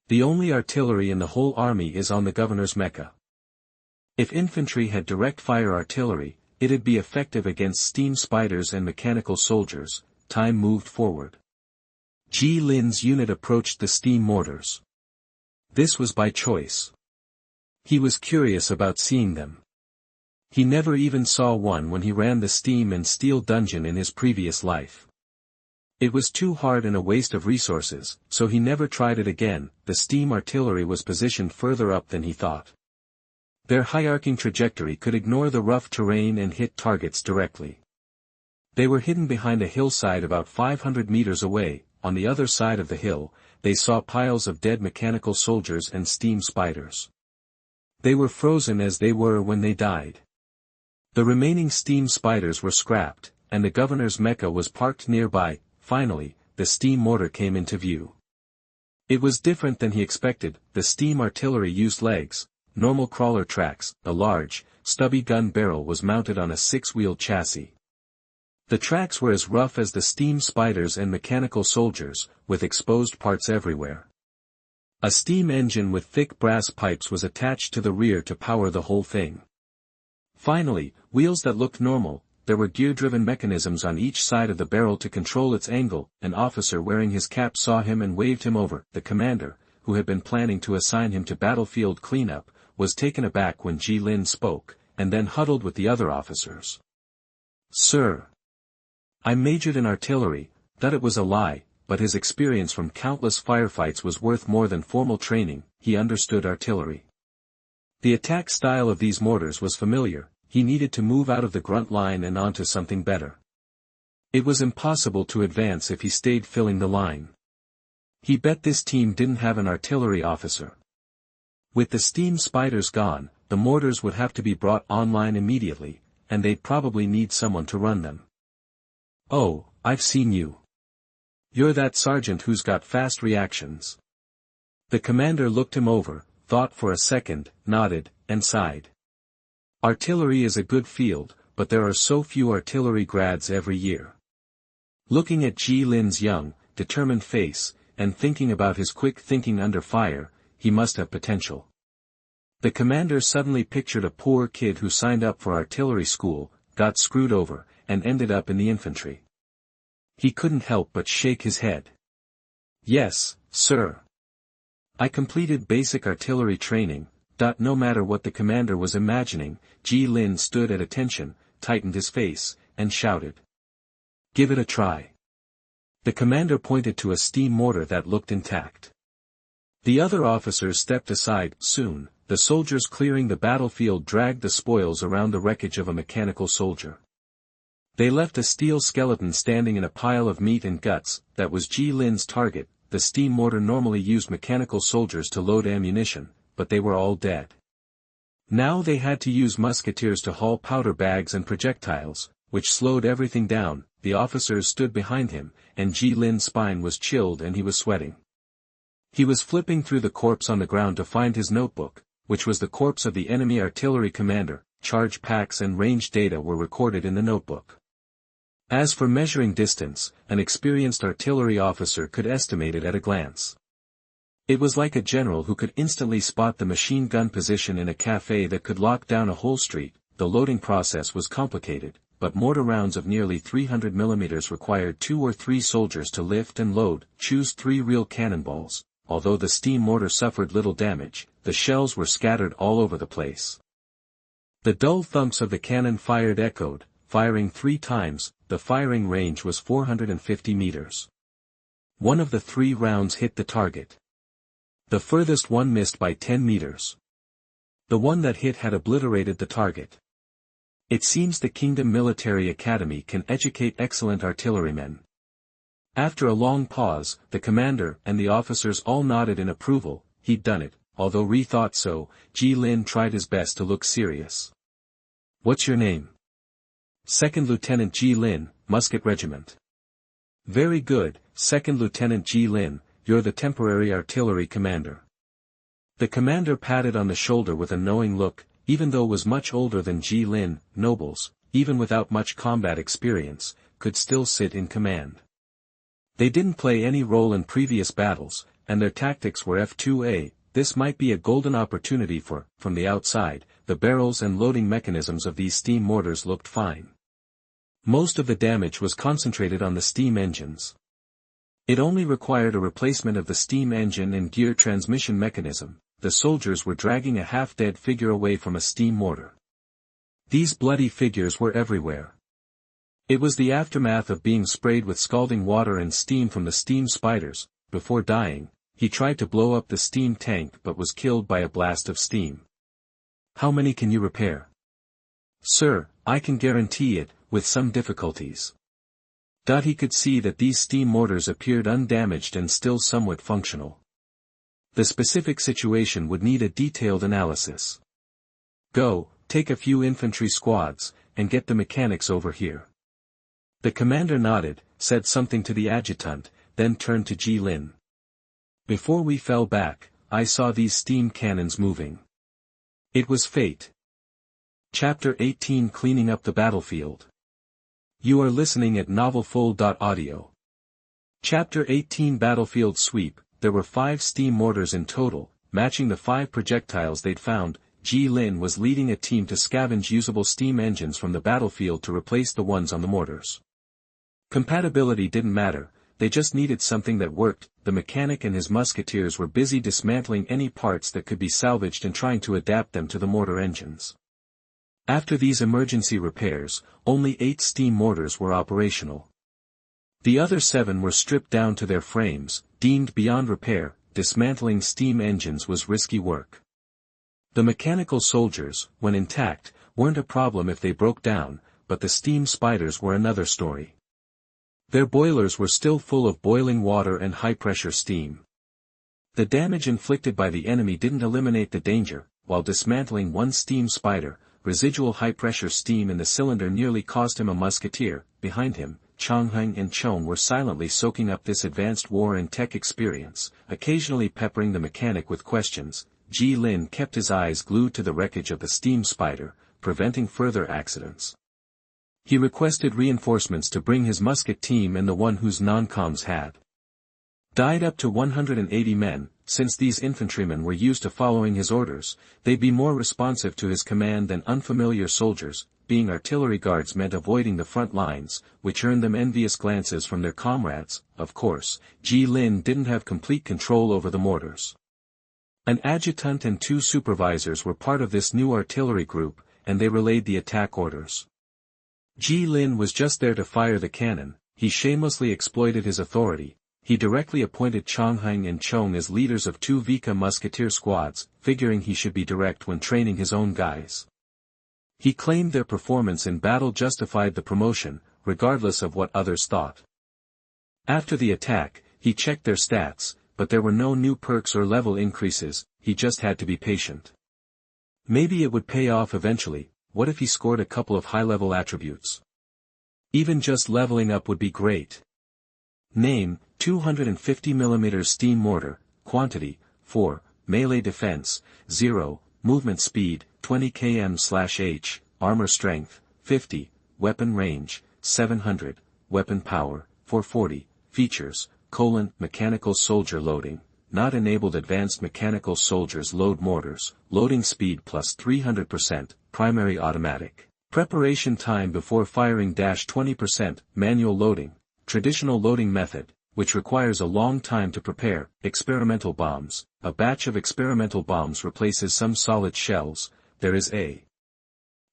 S1: The only artillery in the whole army is on the governor's mecha. If infantry had direct fire artillery, it'd be effective against steam spiders and mechanical soldiers. Time moved forward. Ji Lin's unit approached the steam mortars. This was by choice. He was curious about seeing them. He never even saw one when he ran the steam and steel dungeon in his previous life. It was too hard and a waste of resources, so he never tried it again. The steam artillery was positioned further up than he thought. Their high-arcing trajectory could ignore the rough terrain and hit targets directly. They were hidden behind a hillside about 500 meters away. On the other side of the hill, they saw piles of dead mechanical soldiers and steam spiders. They were frozen as they were when they died. The remaining steam spiders were scrapped, and the governor's mecha was parked nearby. Finally, the steam mortar came into view. It was different than he expected. The steam artillery used legs, normal crawler tracks. A large, stubby gun barrel was mounted on a 6-wheeled chassis. The tracks were as rough as the steam spiders and mechanical soldiers, with exposed parts everywhere. A steam engine with thick brass pipes was attached to the rear to power the whole thing. Finally, wheels that looked normal. There were gear-driven mechanisms on each side of the barrel to control its angle. An officer wearing his cap saw him and waved him over. The commander, who had been planning to assign him to battlefield cleanup, was taken aback when Ji Lin spoke, and then huddled with the other officers. "Sir, I majored in artillery." That it was a lie, but his experience from countless firefights was worth more than formal training. He understood artillery. The attack style of these mortars was familiar. He needed to move out of the grunt line and onto something better. It was impossible to advance if he stayed filling the line. He bet this team didn't have an artillery officer. With the steam spiders gone, the mortars would have to be brought online immediately, and they'd probably need someone to run them. "Oh, I've seen you. You're that sergeant who's got fast reactions." The commander looked him over, thought for a second, nodded, and sighed. Artillery is a good field, but there are so few artillery grads every year. Looking at Ji Lin's young, determined face, and thinking about his quick thinking under fire, he must have potential. The commander suddenly pictured a poor kid who signed up for artillery school, got screwed over, and ended up in the infantry. He couldn't help but shake his head. Yes, sir. I completed basic artillery training. No matter what the commander was imagining, Ji Lin stood at attention, tightened his face, and shouted. Give it a try. The commander pointed to a steam mortar that looked intact. The other officers stepped aside. Soon, the soldiers clearing the battlefield dragged the spoils around the wreckage of a mechanical soldier. They left a steel skeleton standing in a pile of meat and guts. That was Ji Lin's target. The steam mortar normally used mechanical soldiers to load ammunition, but they were all dead. Now they had to use musketeers to haul powder bags and projectiles, which slowed everything down. The officers stood behind him, and Ji Lin's spine was chilled and he was sweating. He was flipping through the corpse on the ground to find his notebook, which was the corpse of the enemy artillery commander. Charge packs and range data were recorded in the notebook. As for measuring distance, an experienced artillery officer could estimate it at a glance. It was like a general who could instantly spot the machine gun position in a cafe that could lock down a whole street. The loading process was complicated, but mortar rounds of nearly 300 mm required 2 or 3 soldiers to lift and load. Choose 3 real cannonballs. Although the steam mortar suffered little damage, the shells were scattered all over the place. The dull thumps of the cannon fired echoed, firing 3 times. The firing range was 450 meters. One of the 3 rounds hit the target. The furthest one missed by 10 meters. The one that hit had obliterated the target. It seems the Kingdom Military Academy can educate excellent artillerymen. After a long pause, the commander and the officers all nodded in approval. He'd done it, although Ri thought so. Ji Lin tried his best to look serious. What's your name? Second Lieutenant Ji Lin, Musket Regiment. Very good, Second Lieutenant Ji Lin, you're the temporary artillery commander. The commander patted on the shoulder with a knowing look. Even though was much older than Ji Lin, nobles, even without much combat experience, could still sit in command. They didn't play any role in previous battles, and their tactics were F2A. This might be a golden opportunity for, from the outside, the barrels and loading mechanisms of these steam mortars looked fine. Most of the damage was concentrated on the steam engines. It only required a replacement of the steam engine and gear transmission mechanism. The soldiers were dragging a half-dead figure away from a steam mortar. These bloody figures were everywhere. It was the aftermath of being sprayed with scalding water and steam from the steam spiders. Before dying, he tried to blow up the steam tank but was killed by a blast of steam. How many can you repair? Sir, I can guarantee it, with some difficulties. He could see that these steam mortars appeared undamaged and still somewhat functional. The specific situation would need a detailed analysis. Go, take a few infantry squads, and get the mechanics over here. The commander nodded, said something to the adjutant, then turned to Ji Lin. Before we fell back, I saw these steam cannons moving. It was fate. Chapter 18 Cleaning Up the Battlefield. You are listening at novelfull.audio. Chapter 18 Battlefield Sweep. There were 5 steam mortars in total, matching the 5 projectiles they'd found. Ji Lin was leading a team to scavenge usable steam engines from the battlefield to replace the ones on the mortars. Compatibility didn't matter, they just needed something that worked. The mechanic and his musketeers were busy dismantling any parts that could be salvaged and trying to adapt them to the mortar engines. After these emergency repairs, only 8 steam mortars were operational. The other 7 were stripped down to their frames, deemed beyond repair. Dismantling steam engines was risky work. The mechanical soldiers, when intact, weren't a problem if they broke down, but the steam spiders were another story. Their boilers were still full of boiling water and high-pressure steam. The damage inflicted by the enemy didn't eliminate the danger. While dismantling one steam spider, residual high-pressure steam in the cylinder nearly cost him a musketeer. Behind him, Changheng and Chong were silently soaking up this advanced war and tech experience, occasionally peppering the mechanic with questions. Ji Lin kept his eyes glued to the wreckage of the steam spider, preventing further accidents. He requested reinforcements to bring his musket team and the one whose non-coms had Died up to 180 men. Since these infantrymen were used to following his orders, they'd be more responsive to his command than unfamiliar soldiers. Being artillery guards meant avoiding the front lines, which earned them envious glances from their comrades. Of course, Lin didn't have complete control over the mortars. An adjutant and 2 supervisors were part of this new artillery group, and they relayed the attack orders. Lin was just there to fire the cannon. He shamelessly exploited his authority. He directly appointed Chonghang and Chong as leaders of 2 Vika musketeer squads, figuring he should be direct when training his own guys. He claimed their performance in battle justified the promotion, regardless of what others thought. After the attack, he checked their stats, but there were no new perks or level increases. He just had to be patient. Maybe it would pay off eventually. What if he scored a couple of high-level attributes? Even just leveling up would be great. Name, 250mm steam mortar. Quantity, 4, melee defense, 0, movement speed, 20 km/h, armor strength, 50, weapon range, 700, weapon power, 440, features, mechanical soldier loading, not enabled. Advanced mechanical soldiers load mortars, loading speed plus 300%, primary automatic. Preparation time before firing 20%, manual loading, traditional loading method, which requires a long time to prepare. Experimental bombs, a batch of experimental bombs replaces some solid shells. There is a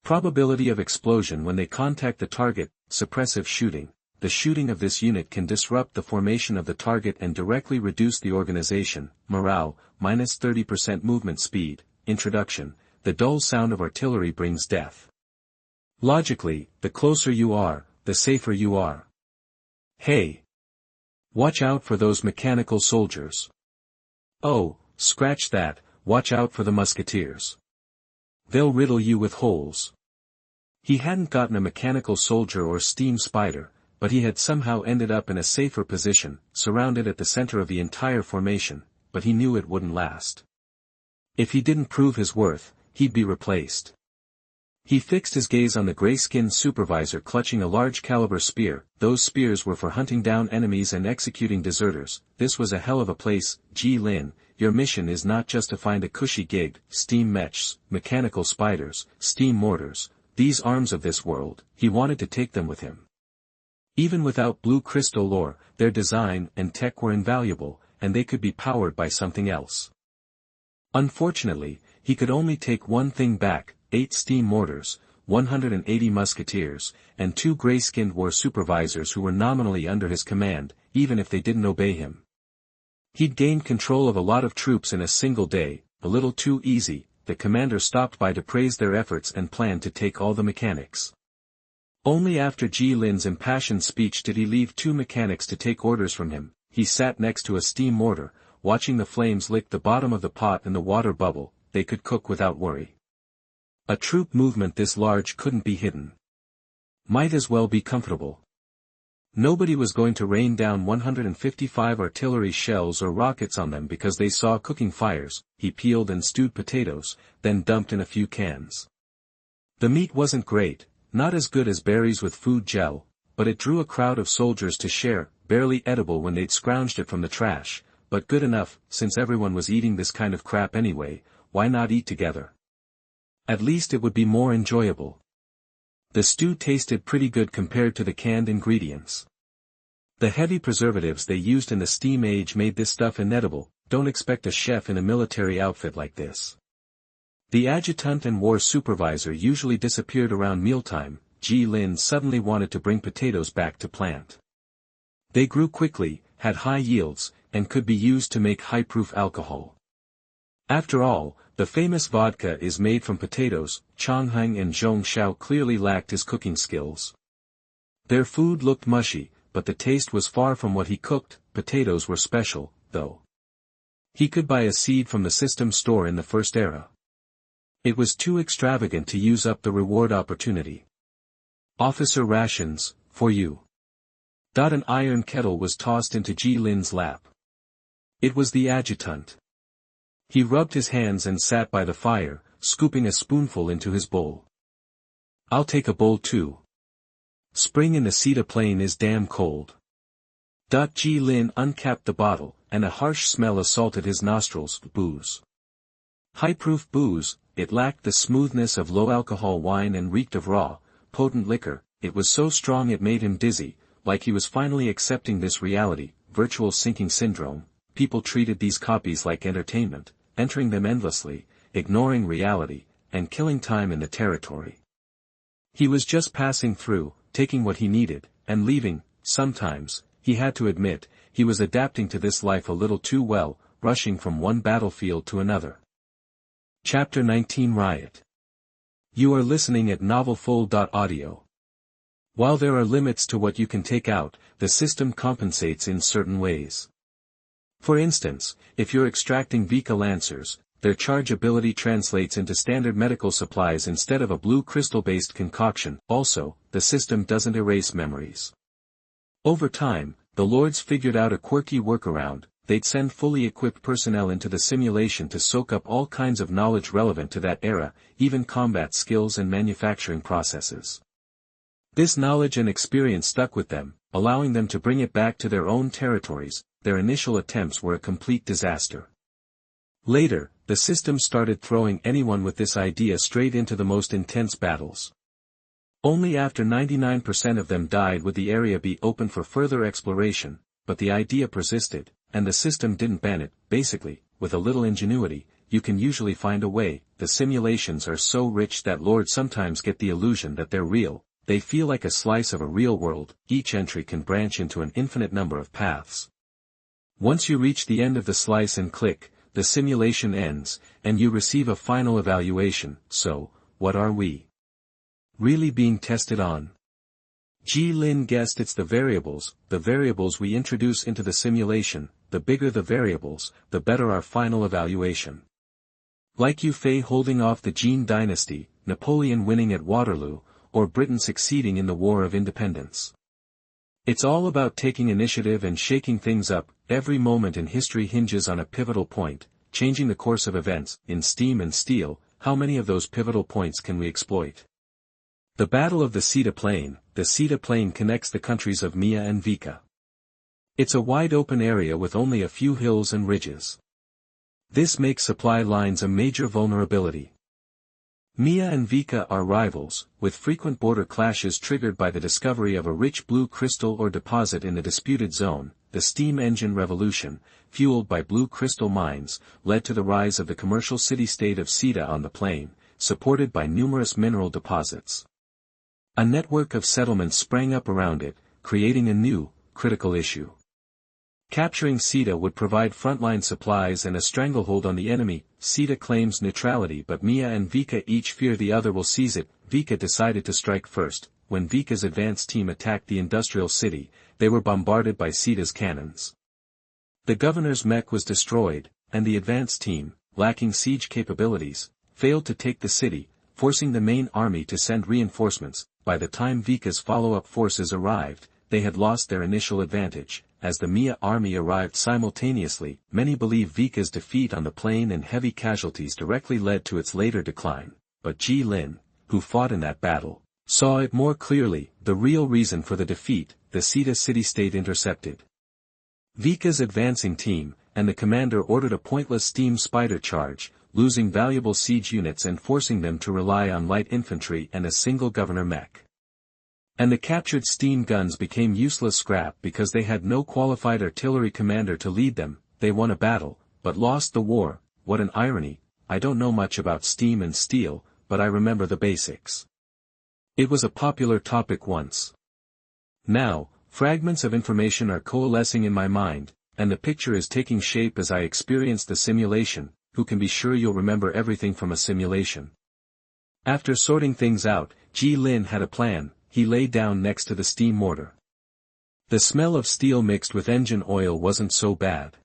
S1: probability of explosion when they contact the target. Suppressive shooting, the shooting of this unit can disrupt the formation of the target and directly reduce the organization. Morale, minus 30% movement speed. Introduction, the dull sound of artillery brings death. Logically, the closer you are, the safer you are. Hey! Watch out for those mechanical soldiers. Oh, scratch that, watch out for the musketeers. They'll riddle you with holes. He hadn't gotten a mechanical soldier or steam spider, but he had somehow ended up in a safer position, surrounded at the center of the entire formation, but he knew it wouldn't last. If he didn't prove his worth, he'd be replaced. He fixed his gaze on the gray-skinned supervisor clutching a large-caliber spear. Those spears were for hunting down enemies and executing deserters. This was a hell of a place. Lin, your mission is not just to find a cushy gig, steam mechs, mechanical spiders, steam mortars, these arms of this world. He wanted to take them with him. Even without blue crystal ore, their design and tech were invaluable, and they could be powered by something else. Unfortunately, he could only take one thing back: 8 steam mortars, 180 musketeers, and 2 gray-skinned war supervisors who were nominally under his command, even if they didn't obey him. He'd gained control of a lot of troops in a single day, a little too easy. The commander stopped by to praise their efforts and planned to take all the mechanics. Only after Lin's impassioned speech did he leave 2 mechanics to take orders from him. He sat next to a steam mortar, watching the flames lick the bottom of the pot and the water bubble. They could cook without worry. A troop movement this large couldn't be hidden. Might as well be comfortable. Nobody was going to rain down 155 artillery shells or rockets on them because they saw cooking fires. He peeled and stewed potatoes, then dumped in a few cans. The meat wasn't great, not as good as berries with food gel, but it drew a crowd of soldiers to share. Barely edible when they'd scrounged it from the trash, but good enough. Since everyone was eating this kind of crap anyway, why not eat together? At least it would be more enjoyable. The stew tasted pretty good compared to the canned ingredients. The heavy preservatives they used in the steam age made this stuff inedible. Don't expect a chef in a military outfit like this. The adjutant and war supervisor usually disappeared around mealtime. Lin suddenly wanted to bring potatoes back to plant. They grew quickly, had high yields, and could be used to make high-proof alcohol. After all, the famous vodka is made from potatoes. Chonghang and Zhong Xiao clearly lacked his cooking skills. Their food looked mushy, but the taste was far from what he cooked. Potatoes were special, though. He could buy a seed from the system store in the first era. It was too extravagant to use up the reward opportunity. Officer rations, for you. An iron kettle was tossed into Lin's lap. It was the adjutant. He rubbed his hands and sat by the fire, scooping a spoonful into his bowl. I'll take a bowl too. Spring in the Ceta Plain is damn cold. Ji Lin uncapped the bottle, and a harsh smell assaulted his nostrils. Booze. High-proof booze, it lacked the smoothness of low-alcohol wine and reeked of raw, potent liquor. It was so strong it made him dizzy, like he was finally accepting this reality, virtual sinking syndrome. People treated these copies like entertainment, entering them endlessly, ignoring reality, and killing time in the territory. He was just passing through, taking what he needed, and leaving. Sometimes, he had to admit, he was adapting to this life a little too well, rushing from one battlefield to another. Chapter 19 Riot. You are listening at novelfull.audio. While there are limits to what you can take out, the system compensates in certain ways. For instance, if you're extracting Vika Lancers, their chargeability translates into standard medical supplies instead of a blue crystal-based concoction. Also, the system doesn't erase memories. Over time, the Lords figured out a quirky workaround. They'd send fully equipped personnel into the simulation to soak up all kinds of knowledge relevant to that era, even combat skills and manufacturing processes. This knowledge and experience stuck with them, allowing them to bring it back to their own territories. Their initial attempts were a complete disaster. Later, the system started throwing anyone with this idea straight into the most intense battles. Only after 99% of them died would the area be open for further exploration, but the idea persisted, and the system didn't ban it. Basically, with a little ingenuity, you can usually find a way. The simulations are so rich that Lords sometimes get the illusion that they're real. They feel like a slice of a real world. Each entry can branch into an infinite number of paths. Once you reach the end of the slice and click, the simulation ends, and you receive a final evaluation. So, what are we really being tested on? Ji Lin guessed it's the variables we introduce into the simulation. The bigger the variables, the better our final evaluation. Like Yu Fei holding off the Qin dynasty, Napoleon winning at Waterloo, or Britain succeeding in the War of Independence. It's all about taking initiative and shaking things up. Every moment in history hinges on a pivotal point, changing the course of events. In Steam and Steel, how many of those pivotal points can we exploit? The Battle of the Sita Plain. The Sita Plain connects the countries of Mia and Vika. It's a wide open area with only a few hills and ridges. This makes supply lines a major vulnerability. Mia and Vika are rivals, with frequent border clashes triggered by the discovery of a rich blue crystal or deposit in the disputed zone. The steam engine revolution, fueled by blue crystal mines, led to the rise of the commercial city-state of Sita on the plain, supported by numerous mineral deposits. A network of settlements sprang up around it, creating a new, critical issue. Capturing Sita would provide frontline supplies and a stranglehold on the enemy. Sita claims neutrality, but Mia and Vika each fear the other will seize it. Vika decided to strike first. When Vika's advance team attacked the industrial city, they were bombarded by Sita's cannons. The governor's mech was destroyed, and the advance team, lacking siege capabilities, failed to take the city, forcing the main army to send reinforcements. By the time Vika's follow-up forces arrived, they had lost their initial advantage. As the Mia army arrived simultaneously, many believe Vika's defeat on the plain and heavy casualties directly led to its later decline, but Ji Lin, who fought in that battle, saw it more clearly. The real reason for the defeat, the Sita city-state intercepted Vika's advancing team, and the commander ordered a pointless steam spider charge, losing valuable siege units and forcing them to rely on light infantry and a single governor mech. And the captured steam guns became useless scrap because they had no qualified artillery commander to lead them. They won a battle, but lost the war. What an irony. I don't know much about steam and steel, but I remember the basics. It was a popular topic once. Now, fragments of information are coalescing in my mind, and the picture is taking shape as I experience the simulation. Who can be sure you'll remember everything from a simulation? After sorting things out, Ji Lin had a plan. He lay down next to the steam mortar. The smell of steel mixed with engine oil wasn't so bad.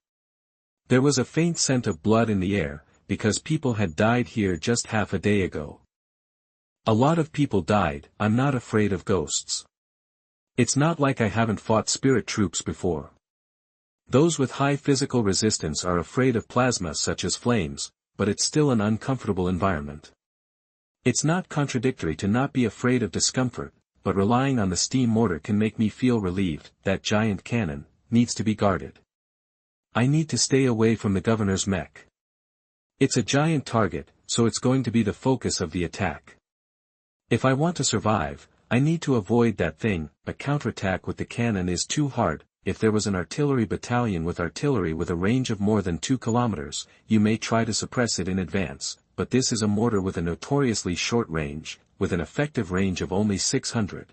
S1: There was a faint scent of blood in the air, because people had died here just half a day ago. A lot of people died. I'm not afraid of ghosts. It's not like I haven't fought spirit troops before. Those with high physical resistance are afraid of plasma such as flames, but it's still an uncomfortable environment. It's not contradictory to not be afraid of discomfort, but relying on the steam mortar can make me feel relieved. That giant cannon, needs to be guarded. I need to stay away from the governor's mech. It's a giant target, so it's going to be the focus of the attack. If I want to survive, I need to avoid that thing. A counterattack with the cannon is too hard. If there was an artillery battalion with artillery with a range of more than 2 kilometers, you may try to suppress it in advance, but this is a mortar with a notoriously short range, with an effective range of only 600.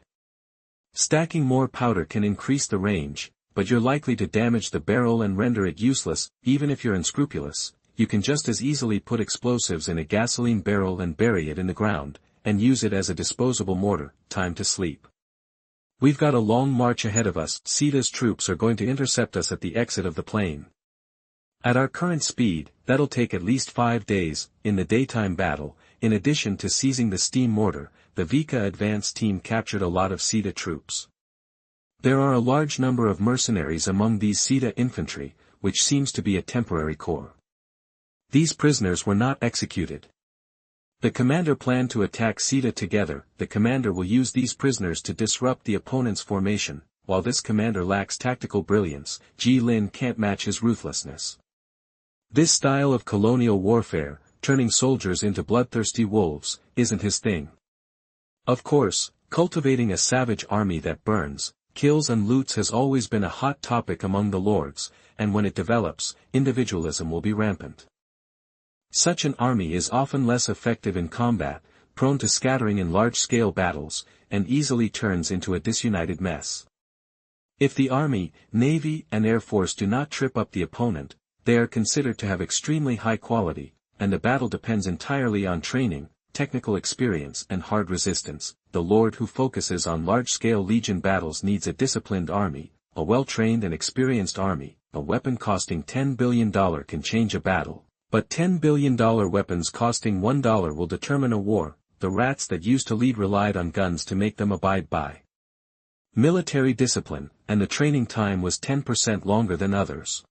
S1: Stacking more powder can increase the range, but you're likely to damage the barrel and render it useless. Even if you're unscrupulous, you can just as easily put explosives in a gasoline barrel and bury it in the ground, and use it as a disposable mortar. Time to sleep. We've got a long march ahead of us. Sita's troops are going to intercept us at the exit of the plain. At our current speed, that'll take at least 5 days. In the daytime battle, in addition to seizing the steam mortar, the Vika advance team captured a lot of Sita troops. There are a large number of mercenaries among these Sita infantry, which seems to be a temporary corps. These prisoners were not executed. The commander planned to attack Sita together. The commander will use these prisoners to disrupt the opponent's formation. While this commander lacks tactical brilliance, Ji Lin can't match his ruthlessness. This style of colonial warfare, turning soldiers into bloodthirsty wolves, isn't his thing. Of course, cultivating a savage army that burns, kills and loots has always been a hot topic among the lords, and when it develops, individualism will be rampant. Such an army is often less effective in combat, prone to scattering in large-scale battles, and easily turns into a disunited mess. If the army, navy, and air force do not trip up the opponent, they are considered to have extremely high quality, and the battle depends entirely on training, technical experience and hard resistance. The lord who focuses on large-scale legion battles needs a disciplined army, a well-trained and experienced army. A weapon costing $10 billion can change a battle. But $10 billion weapons costing $1 will determine a war. The rats that used to lead relied on guns to make them abide by military discipline, and the training time was 10% longer than others.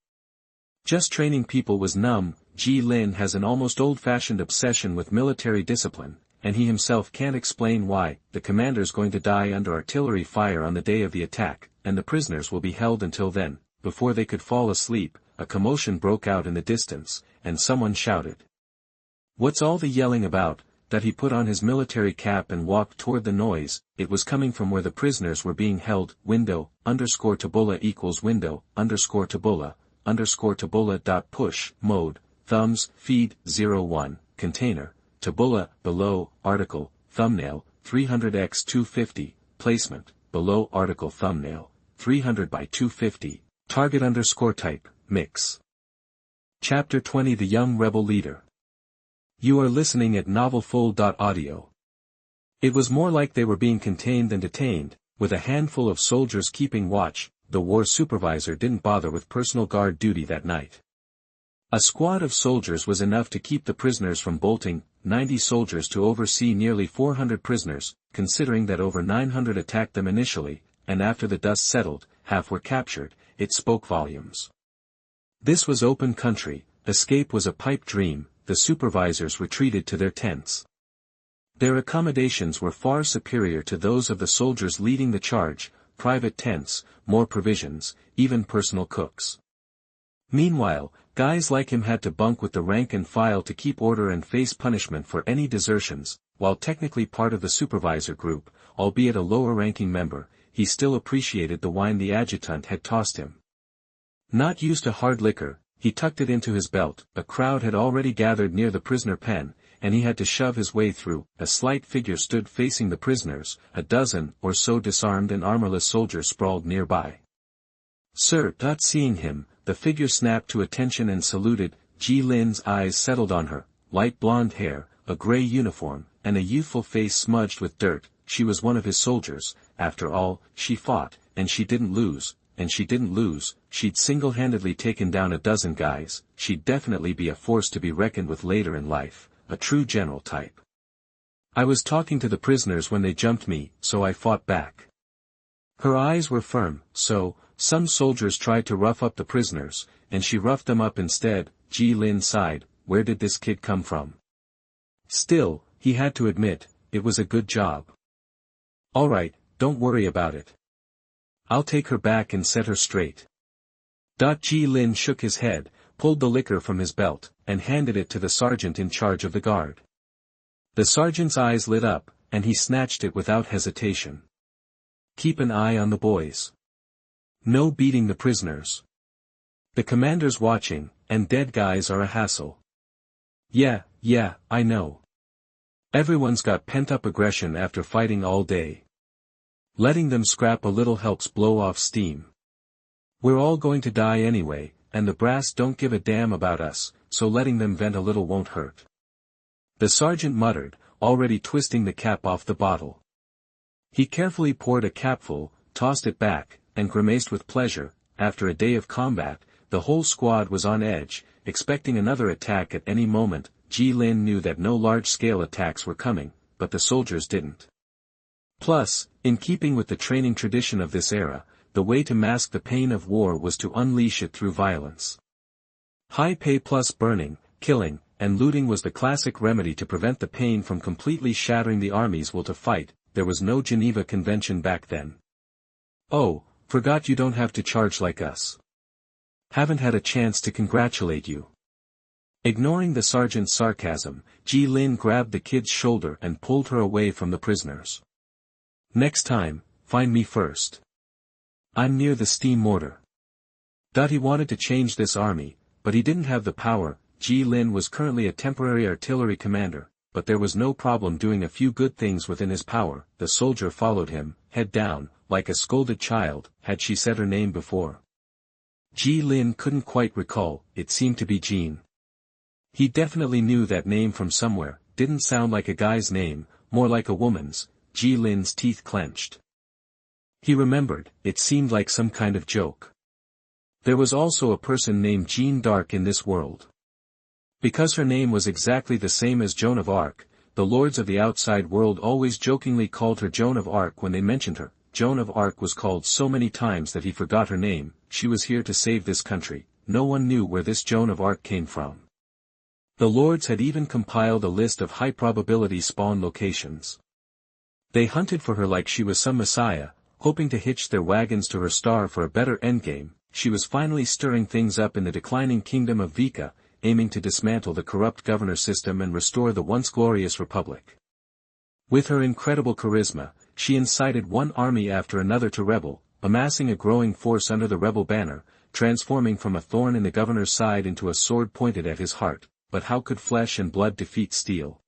S1: Just training people was numb. Ji Lin has an almost old-fashioned obsession with military discipline, and he himself can't explain why. The commander's going to die under artillery fire on the day of the attack, and the prisoners will be held until then. Before they could fall asleep, a commotion broke out in the distance, and someone shouted. "What's all the yelling about?" That he put on his military cap and walked toward the noise. It was coming from where the prisoners were being held. Window, _Tabula equals window, _Tabula dot push, mode, thumbs, feed, 01, container, Tabula, below, article, thumbnail, 300x250, placement, below article thumbnail, 300 by 250, target _type, mix. Chapter 20 The Young Rebel Leader. You are listening at novelfull.audio. It was more like they were being contained than detained, with a handful of soldiers keeping watch. The war supervisor didn't bother with personal guard duty that night. A squad of soldiers was enough to keep the prisoners from bolting, 90 soldiers to oversee nearly 400 prisoners, considering that over 900 attacked them initially, and after the dust settled, half were captured. It spoke volumes. This was open country. Escape was a pipe dream. The supervisors retreated to their tents. Their accommodations were far superior to those of the soldiers leading the charge: private tents, more provisions, even personal cooks. Meanwhile, guys like him had to bunk with the rank and file to keep order and face punishment for any desertions. While technically part of the supervisor group, albeit a lower-ranking member, he still appreciated the wine the adjutant had tossed him. Not used to hard liquor, he tucked it into his belt. A crowd had already gathered near the prisoner pen, and he had to shove his way through. A slight figure stood facing the prisoners. A dozen or so disarmed and armorless soldiers sprawled nearby. "Sir," not seeing him, the figure snapped to attention and saluted. Ji Lin's eyes settled on her. Light blonde hair, a gray uniform, and a youthful face smudged with dirt. She was one of his soldiers. After all, she fought, and she didn't lose. And she didn't lose. She'd single-handedly taken down a dozen guys. She'd definitely be a force to be reckoned with later in life, a true general type. "I was talking to the prisoners when they jumped me, so I fought back." Her eyes were firm. "So, some soldiers tried to rough up the prisoners, and she roughed them up instead." Ji Lin sighed. Where did this kid come from? Still, he had to admit, it was a good job. "All right, don't worry about it. I'll take her back and set her straight." Ji Lin shook his head, pulled the liquor from his belt, and handed it to the sergeant in charge of the guard. The sergeant's eyes lit up, and he snatched it without hesitation. Keep an eye on the boys. No beating the prisoners. The commander's watching, and dead guys are a hassle. Yeah, I know. Everyone's got pent-up aggression after fighting all day. Letting them scrap a little helps blow off steam. We're all going to die anyway, and the brass don't give a damn about us, so letting them vent a little won't hurt. The sergeant muttered, already twisting the cap off the bottle. He carefully poured a capful, tossed it back, and grimaced with pleasure. After a day of combat, the whole squad was on edge, expecting another attack at any moment. Ji Lin knew that no large-scale attacks were coming, but the soldiers didn't. Plus, in keeping with the training tradition of this era, the way to mask the pain of war was to unleash it through violence. High pay plus burning, killing, and looting was the classic remedy to prevent the pain from completely shattering the army's will to fight. There was no Geneva Convention back then. Oh, forgot you don't have to charge like us. Haven't had a chance to congratulate you. Ignoring the sergeant's sarcasm, Ji Lin grabbed the kid's shoulder and pulled her away from the prisoners. Next time, find me first. I'm near the steam mortar. He wanted to change this army, but he didn't have the power. Ji Lin was currently a temporary artillery commander, but there was no problem doing a few good things within his power. The soldier followed him, head down, like a scolded child. Had she said her name before? Ji Lin couldn't quite recall. It seemed to be Jean. He definitely knew that name from somewhere. Didn't sound like a guy's name, more like a woman's. Ji Lin's teeth clenched. He remembered, it seemed like some kind of joke. There was also a person named Jeanne d'Arc in this world. Because her name was exactly the same as Joan of Arc, the lords of the outside world always jokingly called her Joan of Arc when they mentioned her. Joan of Arc was called so many times that he forgot her name. She was here to save this country. No one knew where this Joan of Arc came from. The lords had even compiled a list of high-probability spawn locations. They hunted for her like she was some messiah, hoping to hitch their wagons to her star for a better endgame. She was finally stirring things up in the declining kingdom of Vika, aiming to dismantle the corrupt governor system and restore the once glorious republic. With her incredible charisma, she incited one army after another to rebel, amassing a growing force under the rebel banner, transforming from a thorn in the governor's side into a sword pointed at his heart. But how could flesh and blood defeat steel?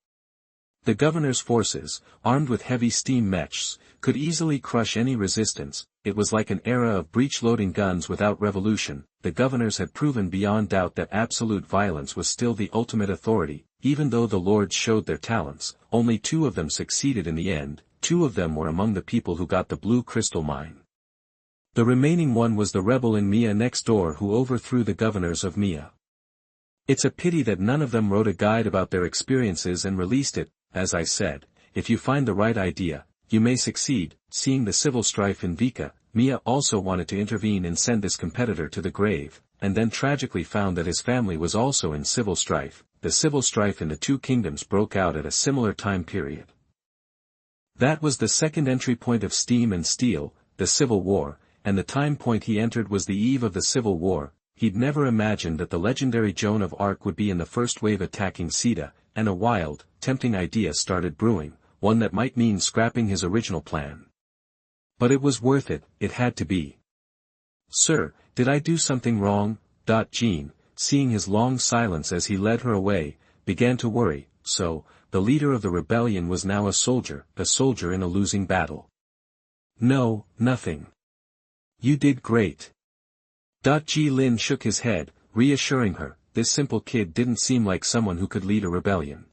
S1: The governor's forces, armed with heavy steam mechs, could easily crush any resistance. It was like an era of breech-loading guns without revolution. The governors had proven beyond doubt that absolute violence was still the ultimate authority. Even though the lords showed their talents, only 2 of them succeeded in the end. 2 of them were among the people who got the blue crystal mine. The remaining one was the rebel in Mia next door who overthrew the governors of Mia. It's a pity that none of them wrote a guide about their experiences and released it. As I said, if you find the right idea, you may succeed. Seeing the civil strife in Vika, Mia also wanted to intervene and send this competitor to the grave, and then tragically found that his family was also in civil strife. The civil strife in the 2 kingdoms broke out at a similar time period. That was the second entry point of Steam and Steel, the Civil War, and the time point he entered was the eve of the Civil War. He'd never imagined that the legendary Joan of Arc would be in the first wave attacking Sita, and a wild, tempting idea started brewing, one that might mean scrapping his original plan. But it was worth it. It had to be. Sir, did I do something wrong? Jean, seeing his long silence as he led her away, began to worry. So, the leader of the rebellion was now a soldier in a losing battle. No, nothing. You did great. Ji Lin shook his head, reassuring her. This simple kid didn't seem like someone who could lead a rebellion.